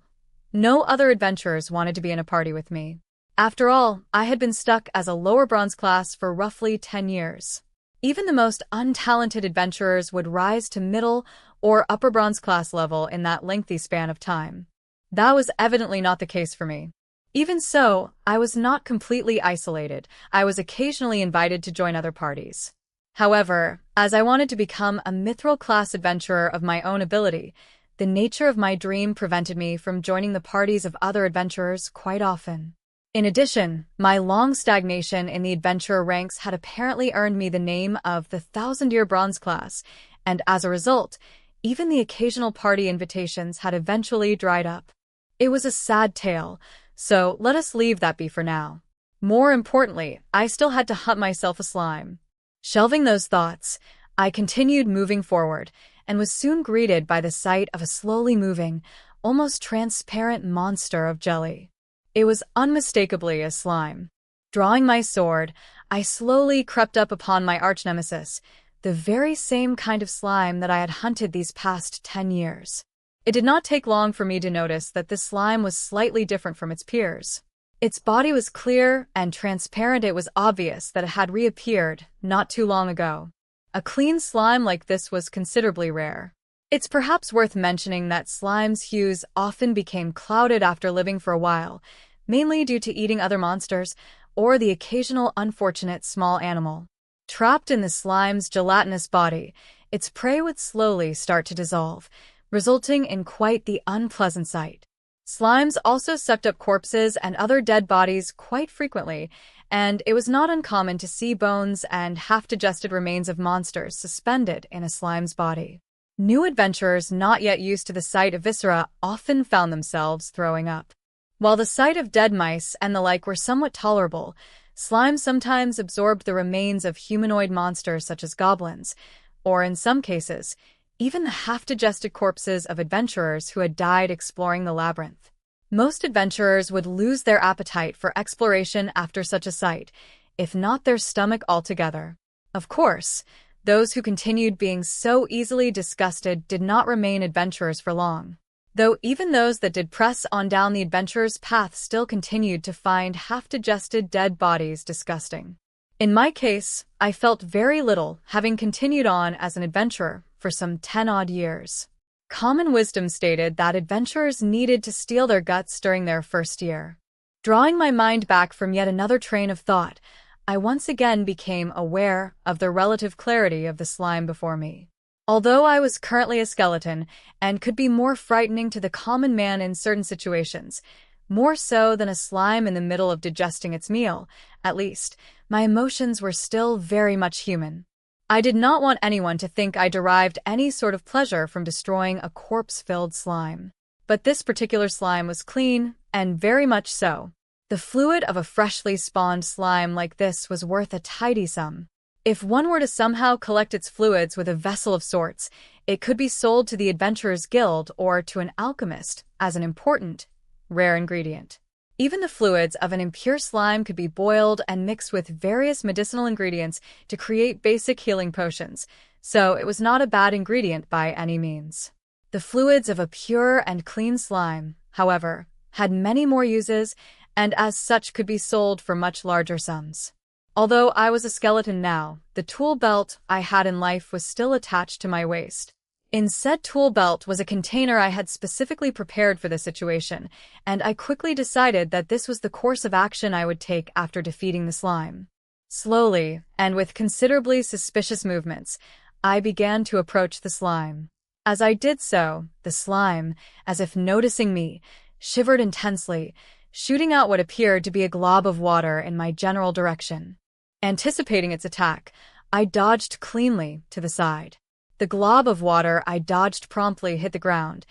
No other adventurers wanted to be in a party with me. After all, I had been stuck as a lower bronze class for roughly 10 years. Even the most untalented adventurers would rise to middle or upper bronze class level in that lengthy span of time. That was evidently not the case for me. Even so, I was not completely isolated. I was occasionally invited to join other parties. However, as I wanted to become a mithril-class adventurer of my own ability, the nature of my dream prevented me from joining the parties of other adventurers quite often. In addition, my long stagnation in the adventurer ranks had apparently earned me the name of the 1000-year bronze class, and as a result, even the occasional party invitations had eventually dried up. It was a sad tale, so let us leave that be for now. More importantly, I still had to hunt myself a slime. Shelving those thoughts, I continued moving forward, and was soon greeted by the sight of a slowly moving, almost transparent monster of jelly. It was unmistakably a slime. Drawing my sword, I slowly crept up upon my arch-nemesis, the very same kind of slime that I had hunted these past 10 years. It did not take long for me to notice that this slime was slightly different from its peers. Its body was clear and transparent. It was obvious that it had reappeared not too long ago. A clean slime like this was considerably rare. It's perhaps worth mentioning that slime's hues often became clouded after living for a while, mainly due to eating other monsters or the occasional unfortunate small animal. Trapped in the slime's gelatinous body, its prey would slowly start to dissolve, resulting in quite the unpleasant sight. Slimes also sucked up corpses and other dead bodies quite frequently, and it was not uncommon to see bones and half-digested remains of monsters suspended in a slime's body. New adventurers not yet used to the sight of viscera often found themselves throwing up. While the sight of dead mice and the like were somewhat tolerable, slime sometimes absorbed the remains of humanoid monsters such as goblins, or in some cases, even the half-digested corpses of adventurers who had died exploring the labyrinth. Most adventurers would lose their appetite for exploration after such a sight, if not their stomach altogether. Of course, those who continued being so easily disgusted did not remain adventurers for long. Though even those that did press on down the adventurer's path still continued to find half-digested dead bodies disgusting. In my case, I felt very little, having continued on as an adventurer for some 10-odd years. Common wisdom stated that adventurers needed to steal their guts during their first year. Drawing my mind back from yet another train of thought, I once again became aware of the relative clarity of the slime before me. Although I was currently a skeleton and could be more frightening to the common man in certain situations, more so than a slime in the middle of digesting its meal, at least, my emotions were still very much human. I did not want anyone to think I derived any sort of pleasure from destroying a corpse-filled slime. But this particular slime was clean, and very much so. The fluid of a freshly spawned slime like this was worth a tidy sum. If one were to somehow collect its fluids with a vessel of sorts, it could be sold to the Adventurers Guild or to an alchemist as an important, rare ingredient. Even the fluids of an impure slime could be boiled and mixed with various medicinal ingredients to create basic healing potions, so it was not a bad ingredient by any means. The fluids of a pure and clean slime, however, had many more uses and as such could be sold for much larger sums. Although I was a skeleton now, the tool belt I had in life was still attached to my waist. In said tool belt was a container I had specifically prepared for this situation, and I quickly decided that this was the course of action I would take after defeating the slime. Slowly, and with considerably suspicious movements, I began to approach the slime. As I did so, the slime, as if noticing me, shivered intensely, shooting out what appeared to be a glob of water in my general direction. Anticipating its attack, I dodged cleanly to the side. The glob of water I dodged promptly hit the ground,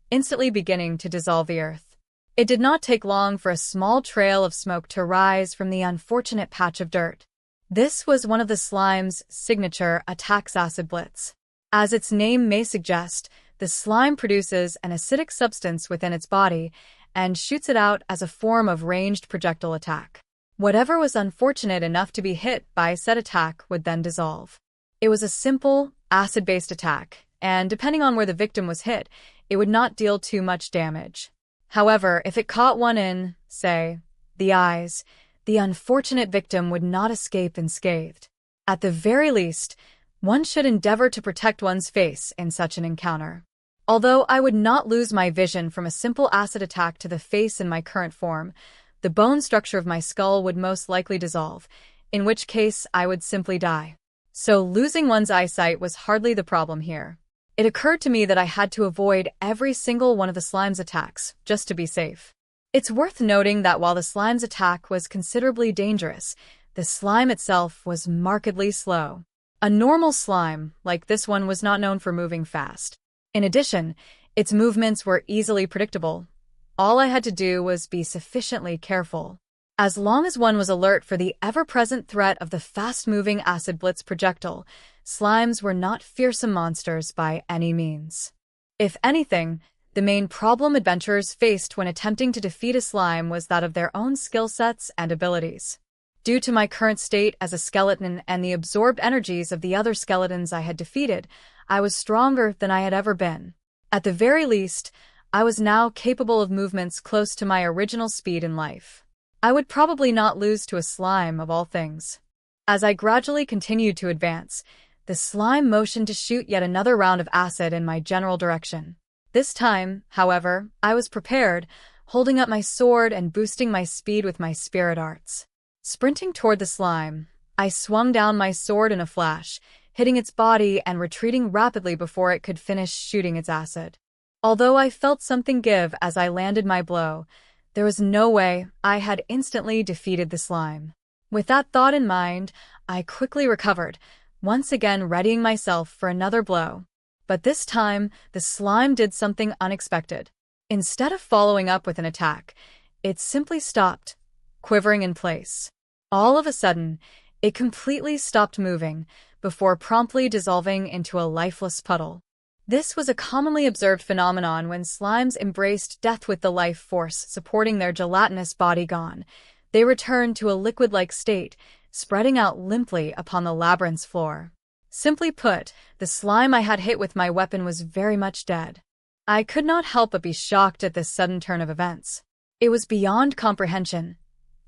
instantly beginning to dissolve the earth. It did not take long for a small trail of smoke to rise from the unfortunate patch of dirt. This was one of the slime's signature attacks, acid blitz. As its name may suggest, the slime produces an acidic substance within its body and shoots it out as a form of ranged projectile attack. Whatever was unfortunate enough to be hit by said attack would then dissolve. It was a simple, acid-based attack, and depending on where the victim was hit, it would not deal too much damage. However, if it caught one in, say, the eyes, the unfortunate victim would not escape unscathed. At the very least, one should endeavor to protect one's face in such an encounter. Although I would not lose my vision from a simple acid attack to the face in my current form, the bone structure of my skull would most likely dissolve, in which case I would simply die. So losing one's eyesight was hardly the problem here. It occurred to me that I had to avoid every single one of the slime's attacks, just to be safe. It's worth noting that while the slime's attack was considerably dangerous, the slime itself was markedly slow. A normal slime, like this one, was not known for moving fast. In addition, its movements were easily predictable. All I had to do was be sufficiently careful. As long as one was alert for the ever-present threat of the fast-moving acid blitz projectile, slimes were not fearsome monsters by any means. If anything, the main problem adventurers faced when attempting to defeat a slime was that of their own skill sets and abilities. Due to my current state as a skeleton and the absorbed energies of the other skeletons I had defeated, I was stronger than I had ever been. At the very least, I was now capable of movements close to my original speed in life. I would probably not lose to a slime of all things. As I gradually continued to advance, the slime motioned to shoot yet another round of acid in my general direction. This time, however, I was prepared, holding up my sword and boosting my speed with my spirit arts. Sprinting toward the slime, I swung down my sword in a flash, hitting its body and retreating rapidly before it could finish shooting its acid. Although I felt something give as I landed my blow, there was no way I had instantly defeated the slime. With that thought in mind, I quickly recovered, once again readying myself for another blow. But this time, the slime did something unexpected. Instead of following up with an attack, it simply stopped, quivering in place. All of a sudden, it completely stopped moving, before promptly dissolving into a lifeless puddle. This was a commonly observed phenomenon when slimes embraced death with the life force supporting their gelatinous body gone. They returned to a liquid-like state, spreading out limply upon the labyrinth's floor. Simply put, the slime I had hit with my weapon was very much dead. I could not help but be shocked at this sudden turn of events. It was beyond comprehension.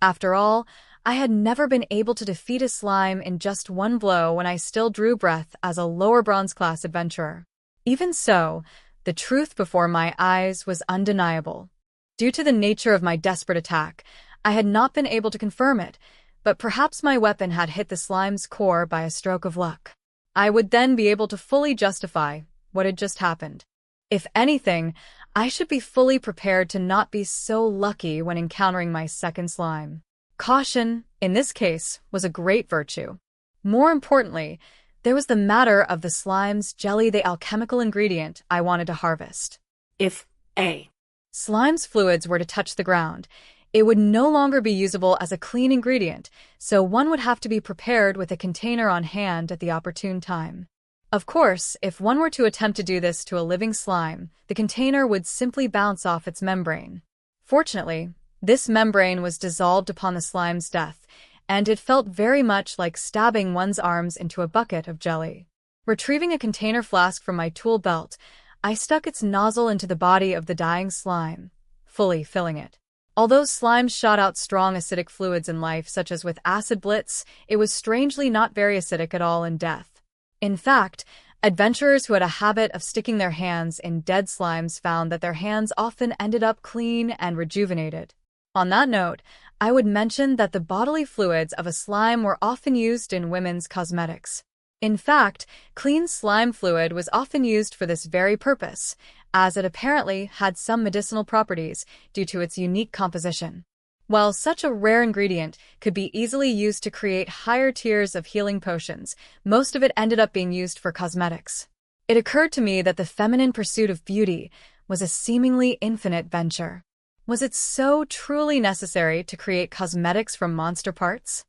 After all, I had never been able to defeat a slime in just one blow when I still drew breath as a lower bronze class adventurer. Even so, the truth before my eyes was undeniable. Due to the nature of my desperate attack, I had not been able to confirm it, but perhaps my weapon had hit the slime's core by a stroke of luck. I would then be able to fully justify what had just happened. If anything, I should be fully prepared to not be so lucky when encountering my second slime. Caution, in this case, was a great virtue. More importantly, there was the matter of the slime's jelly, the alchemical ingredient I wanted to harvest. If A. Slime's fluids were to touch the ground, it would no longer be usable as a clean ingredient, so one would have to be prepared with a container on hand at the opportune time. Of course, if one were to attempt to do this to a living slime, the container would simply bounce off its membrane. Fortunately, this membrane was dissolved upon the slime's death, and it felt very much like stabbing one's arms into a bucket of jelly. Retrieving a container flask from my tool belt, I stuck its nozzle into the body of the dying slime, fully filling it. Although slime shot out strong acidic fluids in life, such as with acid blitz, it was strangely not very acidic at all in death. In fact, adventurers who had a habit of sticking their hands in dead slimes found that their hands often ended up clean and rejuvenated. On that note, I would mention that the bodily fluids of a slime were often used in women's cosmetics. In fact, clean slime fluid was often used for this very purpose, as it apparently had some medicinal properties due to its unique composition. While such a rare ingredient could be easily used to create higher tiers of healing potions, most of it ended up being used for cosmetics. It occurred to me that the feminine pursuit of beauty was a seemingly infinite venture. Was it so truly necessary to create cosmetics from monster parts?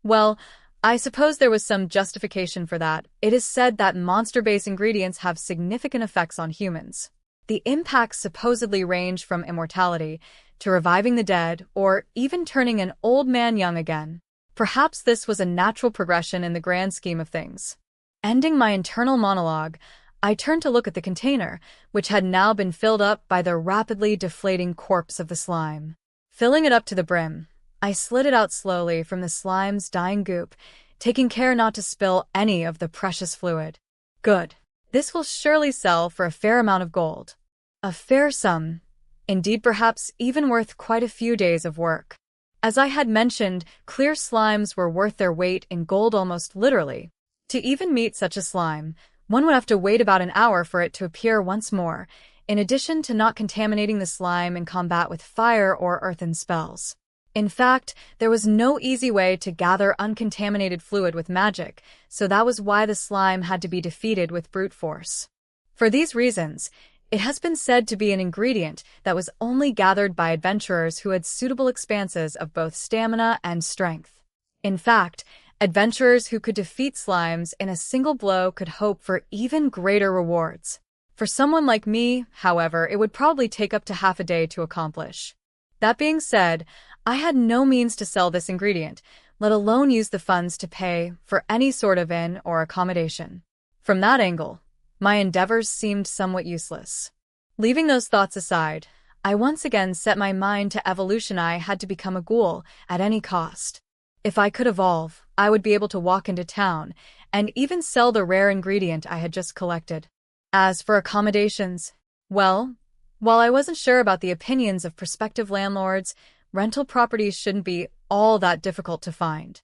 Well, I suppose there was some justification for that. It is said that monster-based ingredients have significant effects on humans. The impacts supposedly range from immortality to reviving the dead or even turning an old man young again. Perhaps this was a natural progression in the grand scheme of things. Ending my internal monologue, I turned to look at the container, which had now been filled up by the rapidly deflating corpse of the slime. Filling it up to the brim, I slid it out slowly from the slime's dying goop, taking care not to spill any of the precious fluid. Good. This will surely sell for a fair amount of gold. A fair sum. Indeed, perhaps even worth quite a few days of work. As I had mentioned, clear slimes were worth their weight in gold almost literally. To even meet such a slime, one would have to wait about an hour for it to appear once more, in addition to not contaminating the slime in combat with fire or earthen spells. In fact, there was no easy way to gather uncontaminated fluid with magic, so that was why the slime had to be defeated with brute force. For these reasons, it has been said to be an ingredient that was only gathered by adventurers who had suitable expanses of both stamina and strength. In fact, adventurers who could defeat slimes in a single blow could hope for even greater rewards. For someone like me, however, it would probably take up to half a day to accomplish. That being said, I had no means to sell this ingredient, let alone use the funds to pay for any sort of inn or accommodation. From that angle, my endeavors seemed somewhat useless. Leaving those thoughts aside, I once again set my mind to evolution. I had to become a ghoul at any cost. If I could evolve, I would be able to walk into town and even sell the rare ingredient I had just collected. As for accommodations, well, while I wasn't sure about the opinions of prospective landlords, rental properties shouldn't be all that difficult to find.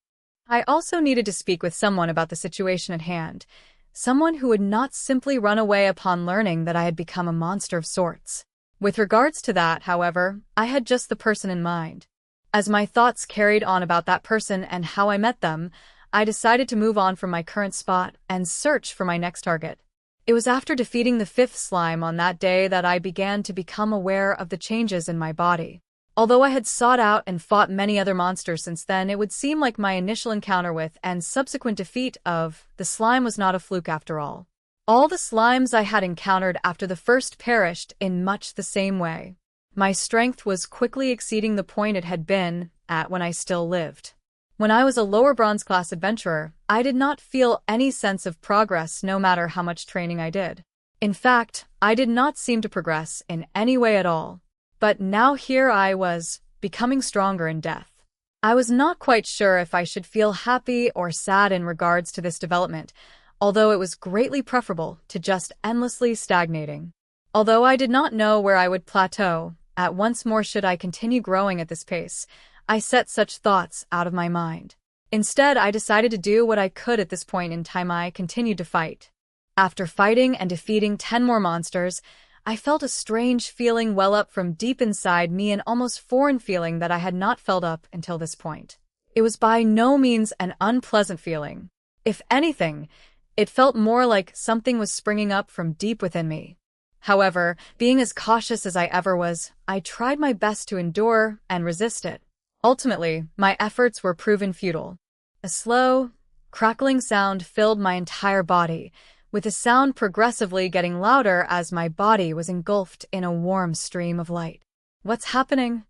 I also needed to speak with someone about the situation at hand, someone who would not simply run away upon learning that I had become a monster of sorts. With regards to that, however, I had just the person in mind. As my thoughts carried on about that person and how I met them, I decided to move on from my current spot and search for my next target. It was after defeating the fifth slime on that day that I began to become aware of the changes in my body. Although I had sought out and fought many other monsters since then, it would seem like my initial encounter with and subsequent defeat of the slime was not a fluke after all. All the slimes I had encountered after the first perished in much the same way. My strength was quickly exceeding the point it had been at when I still lived. When I was a lower bronze class adventurer, I did not feel any sense of progress no matter how much training I did. In fact, I did not seem to progress in any way at all. But now here I was, becoming stronger in death. I was not quite sure if I should feel happy or sad in regards to this development, although it was greatly preferable to just endlessly stagnating. Although I did not know where I would plateau, at once more should I continue growing at this pace, I set such thoughts out of my mind. Instead, I decided to do what I could at this point in time. I continued to fight. After fighting and defeating 10 more monsters, I felt a strange feeling well up from deep inside me, an almost foreign feeling that I had not felt up until this point. It was by no means an unpleasant feeling. If anything, it felt more like something was springing up from deep within me. However, being as cautious as I ever was, I tried my best to endure and resist it. Ultimately, my efforts were proven futile. A slow, crackling sound filled my entire body, with the sound progressively getting louder as my body was engulfed in a warm stream of light. What's happening?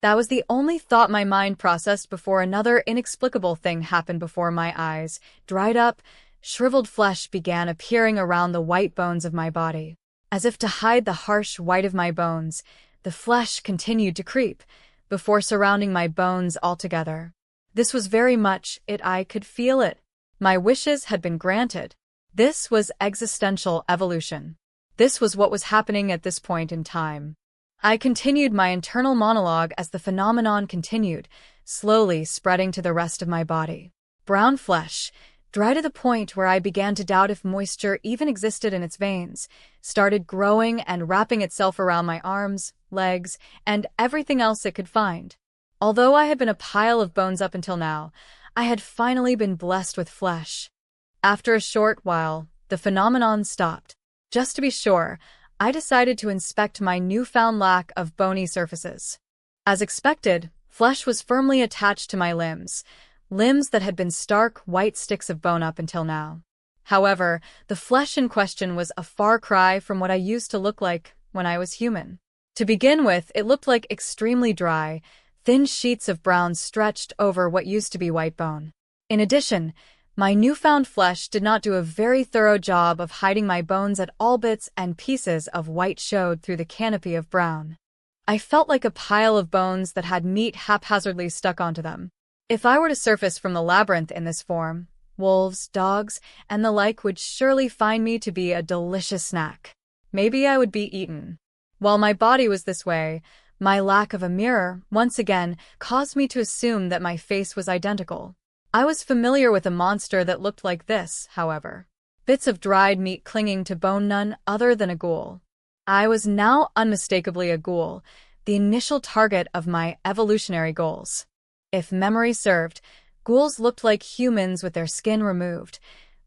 That was the only thought my mind processed before another inexplicable thing happened before my eyes. Dried up, shriveled flesh began appearing around the white bones of my body. As if to hide the harsh white of my bones, the flesh continued to creep, before surrounding my bones altogether. This was very much it. I could feel it. My wishes had been granted. This was existential evolution. This was what was happening at this point in time. I continued my internal monologue as the phenomenon continued, slowly spreading to the rest of my body. Brown flesh, dry to the point where I began to doubt if moisture even existed in its veins, started growing and wrapping itself around my arms, legs, and everything else it could find. Although I had been a pile of bones up until now, I had finally been blessed with flesh. After a short while, the phenomenon stopped. Just to be sure, I decided to inspect my newfound lack of bony surfaces. As expected, flesh was firmly attached to my limbs that had been stark white sticks of bone up until now. However, the flesh in question was a far cry from what I used to look like when I was human. To begin with, it looked like extremely dry, thin sheets of brown stretched over what used to be white bone. In addition, my newfound flesh did not do a very thorough job of hiding my bones at all. Bits and pieces of white showed through the canopy of brown. I felt like a pile of bones that had meat haphazardly stuck onto them. If I were to surface from the labyrinth in this form, wolves, dogs, and the like would surely find me to be a delicious snack. Maybe I would be eaten. While my body was this way, my lack of a mirror, once again, caused me to assume that my face was identical. I was familiar with a monster that looked like this, however. Bits of dried meat clinging to bone, none other than a ghoul. I was now unmistakably a ghoul, the initial target of my evolutionary goals. If memory served, ghouls looked like humans with their skin removed,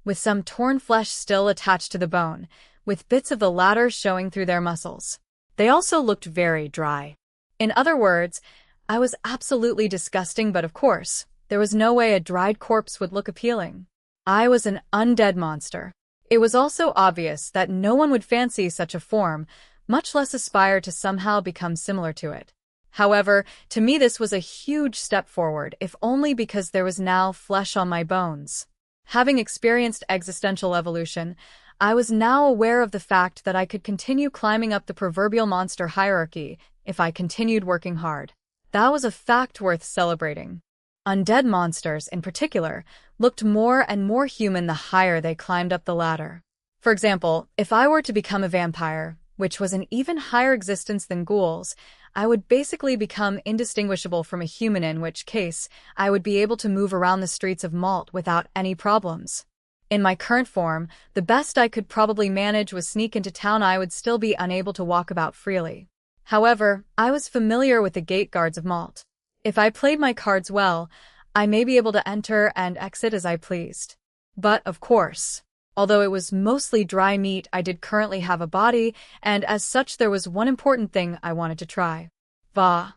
with some torn flesh still attached to the bone, with bits of the latter showing through their muscles. They also looked very dry. In other words, I was absolutely disgusting, but of course, there was no way a dried corpse would look appealing. I was an undead monster. It was also obvious that no one would fancy such a form, much less aspire to somehow become similar to it. However, to me this was a huge step forward, if only because there was now flesh on my bones. Having experienced existential evolution, I was now aware of the fact that I could continue climbing up the proverbial monster hierarchy if I continued working hard. That was a fact worth celebrating. Undead monsters, in particular, looked more and more human the higher they climbed up the ladder. For example, if I were to become a vampire, which was an even higher existence than ghouls, I would basically become indistinguishable from a human, in which case I would be able to move around the streets of Malt without any problems. In my current form, the best I could probably manage was sneak into town. I would still be unable to walk about freely. However, I was familiar with the gate guards of Malt. If I played my cards well, I may be able to enter and exit as I pleased. But, of course, although it was mostly dry meat, I did currently have a body, and as such there was one important thing I wanted to try. Va.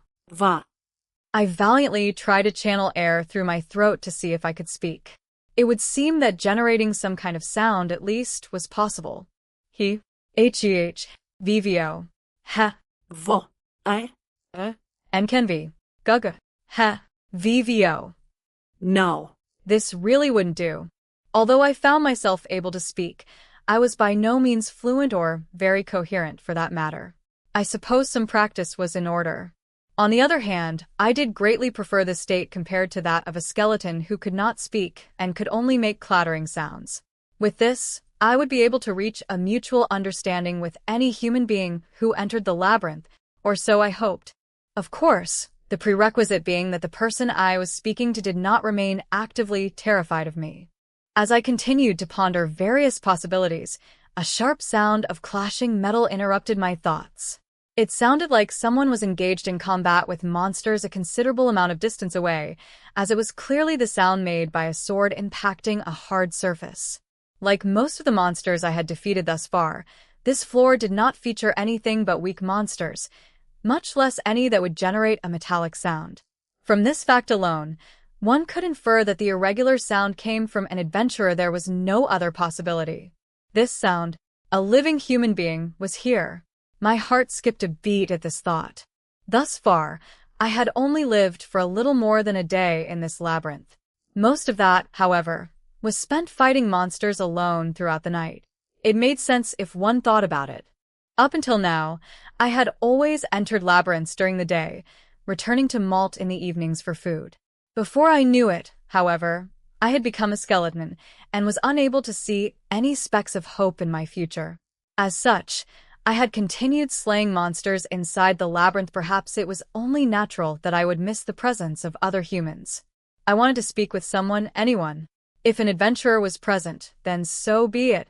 I valiantly tried to channel air through my throat to see if I could speak. It would seem that generating some kind of sound, at least, was possible. He. Vvo. Ha. Vo. I. And can be. Guga. Ha. Vvo. No. This really wouldn't do. Although I found myself able to speak, I was by no means fluent or very coherent for that matter. I suppose some practice was in order. On the other hand, I did greatly prefer this state compared to that of a skeleton who could not speak and could only make clattering sounds. With this, I would be able to reach a mutual understanding with any human being who entered the labyrinth, or so I hoped. Of course, the prerequisite being that the person I was speaking to did not remain actively terrified of me. As I continued to ponder various possibilities, a sharp sound of clashing metal interrupted my thoughts. It sounded like someone was engaged in combat with monsters a considerable amount of distance away, as it was clearly the sound made by a sword impacting a hard surface. Like most of the monsters I had defeated thus far, this floor did not feature anything but weak monsters, much less any that would generate a metallic sound. From this fact alone, one could infer that the irregular sound came from an adventurer. There was no other possibility. This sound, a living human being, was here. My heart skipped a beat at this thought. Thus far, I had only lived for a little more than a day in this labyrinth. Most of that, however, was spent fighting monsters alone throughout the night. It made sense if one thought about it. Up until now, I had always entered labyrinths during the day, returning to Malt in the evenings for food. Before I knew it, however, I had become a skeleton and was unable to see any specks of hope in my future. As such, I had continued slaying monsters inside the labyrinth. Perhaps it was only natural that I would miss the presence of other humans. I wanted to speak with someone, anyone. If an adventurer was present, then so be it.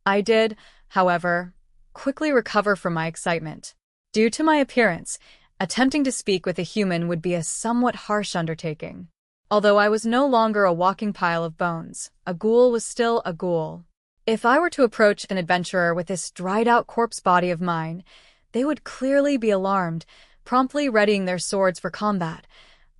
I did, however, quickly recover from my excitement. Due to my appearance, attempting to speak with a human would be a somewhat harsh undertaking. Although I was no longer a walking pile of bones, a ghoul was still a ghoul. If I were to approach an adventurer with this dried-out corpse body of mine, they would clearly be alarmed, promptly readying their swords for combat.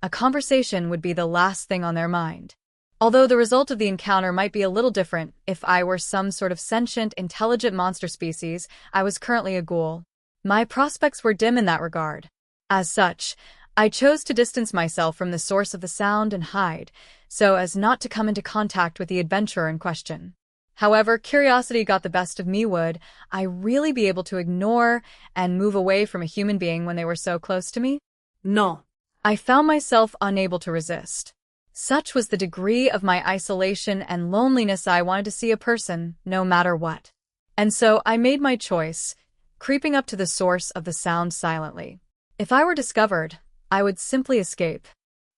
A conversation would be the last thing on their mind. Although the result of the encounter might be a little different if I were some sort of sentient, intelligent monster species, I was currently a ghoul. My prospects were dim in that regard. As such, I chose to distance myself from the source of the sound and hide, so as not to come into contact with the adventurer in question. However, curiosity got the best of me. Would I really be able to ignore and move away from a human being when they were so close to me? No. I found myself unable to resist. Such was the degree of my isolation and loneliness. I wanted to see a person, no matter what. And so I made my choice, creeping up to the source of the sound silently. If I were discovered, I would simply escape.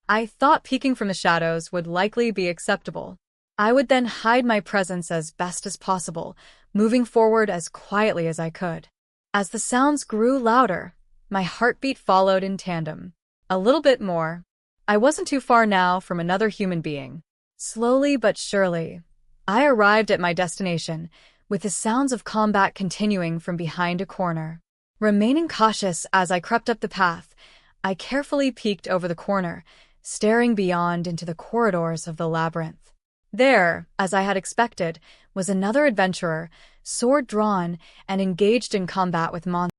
I thought peeking from the shadows would likely be acceptable. I would then hide my presence as best as possible, moving forward as quietly as I could. As the sounds grew louder, my heartbeat followed in tandem. A little bit more. I wasn't too far now from another human being. Slowly but surely, I arrived at my destination, with the sounds of combat continuing from behind a corner. Remaining cautious as I crept up the path, I carefully peeked over the corner, staring beyond into the corridors of the labyrinth. There, as I had expected, was another adventurer, sword drawn and engaged in combat with monsters.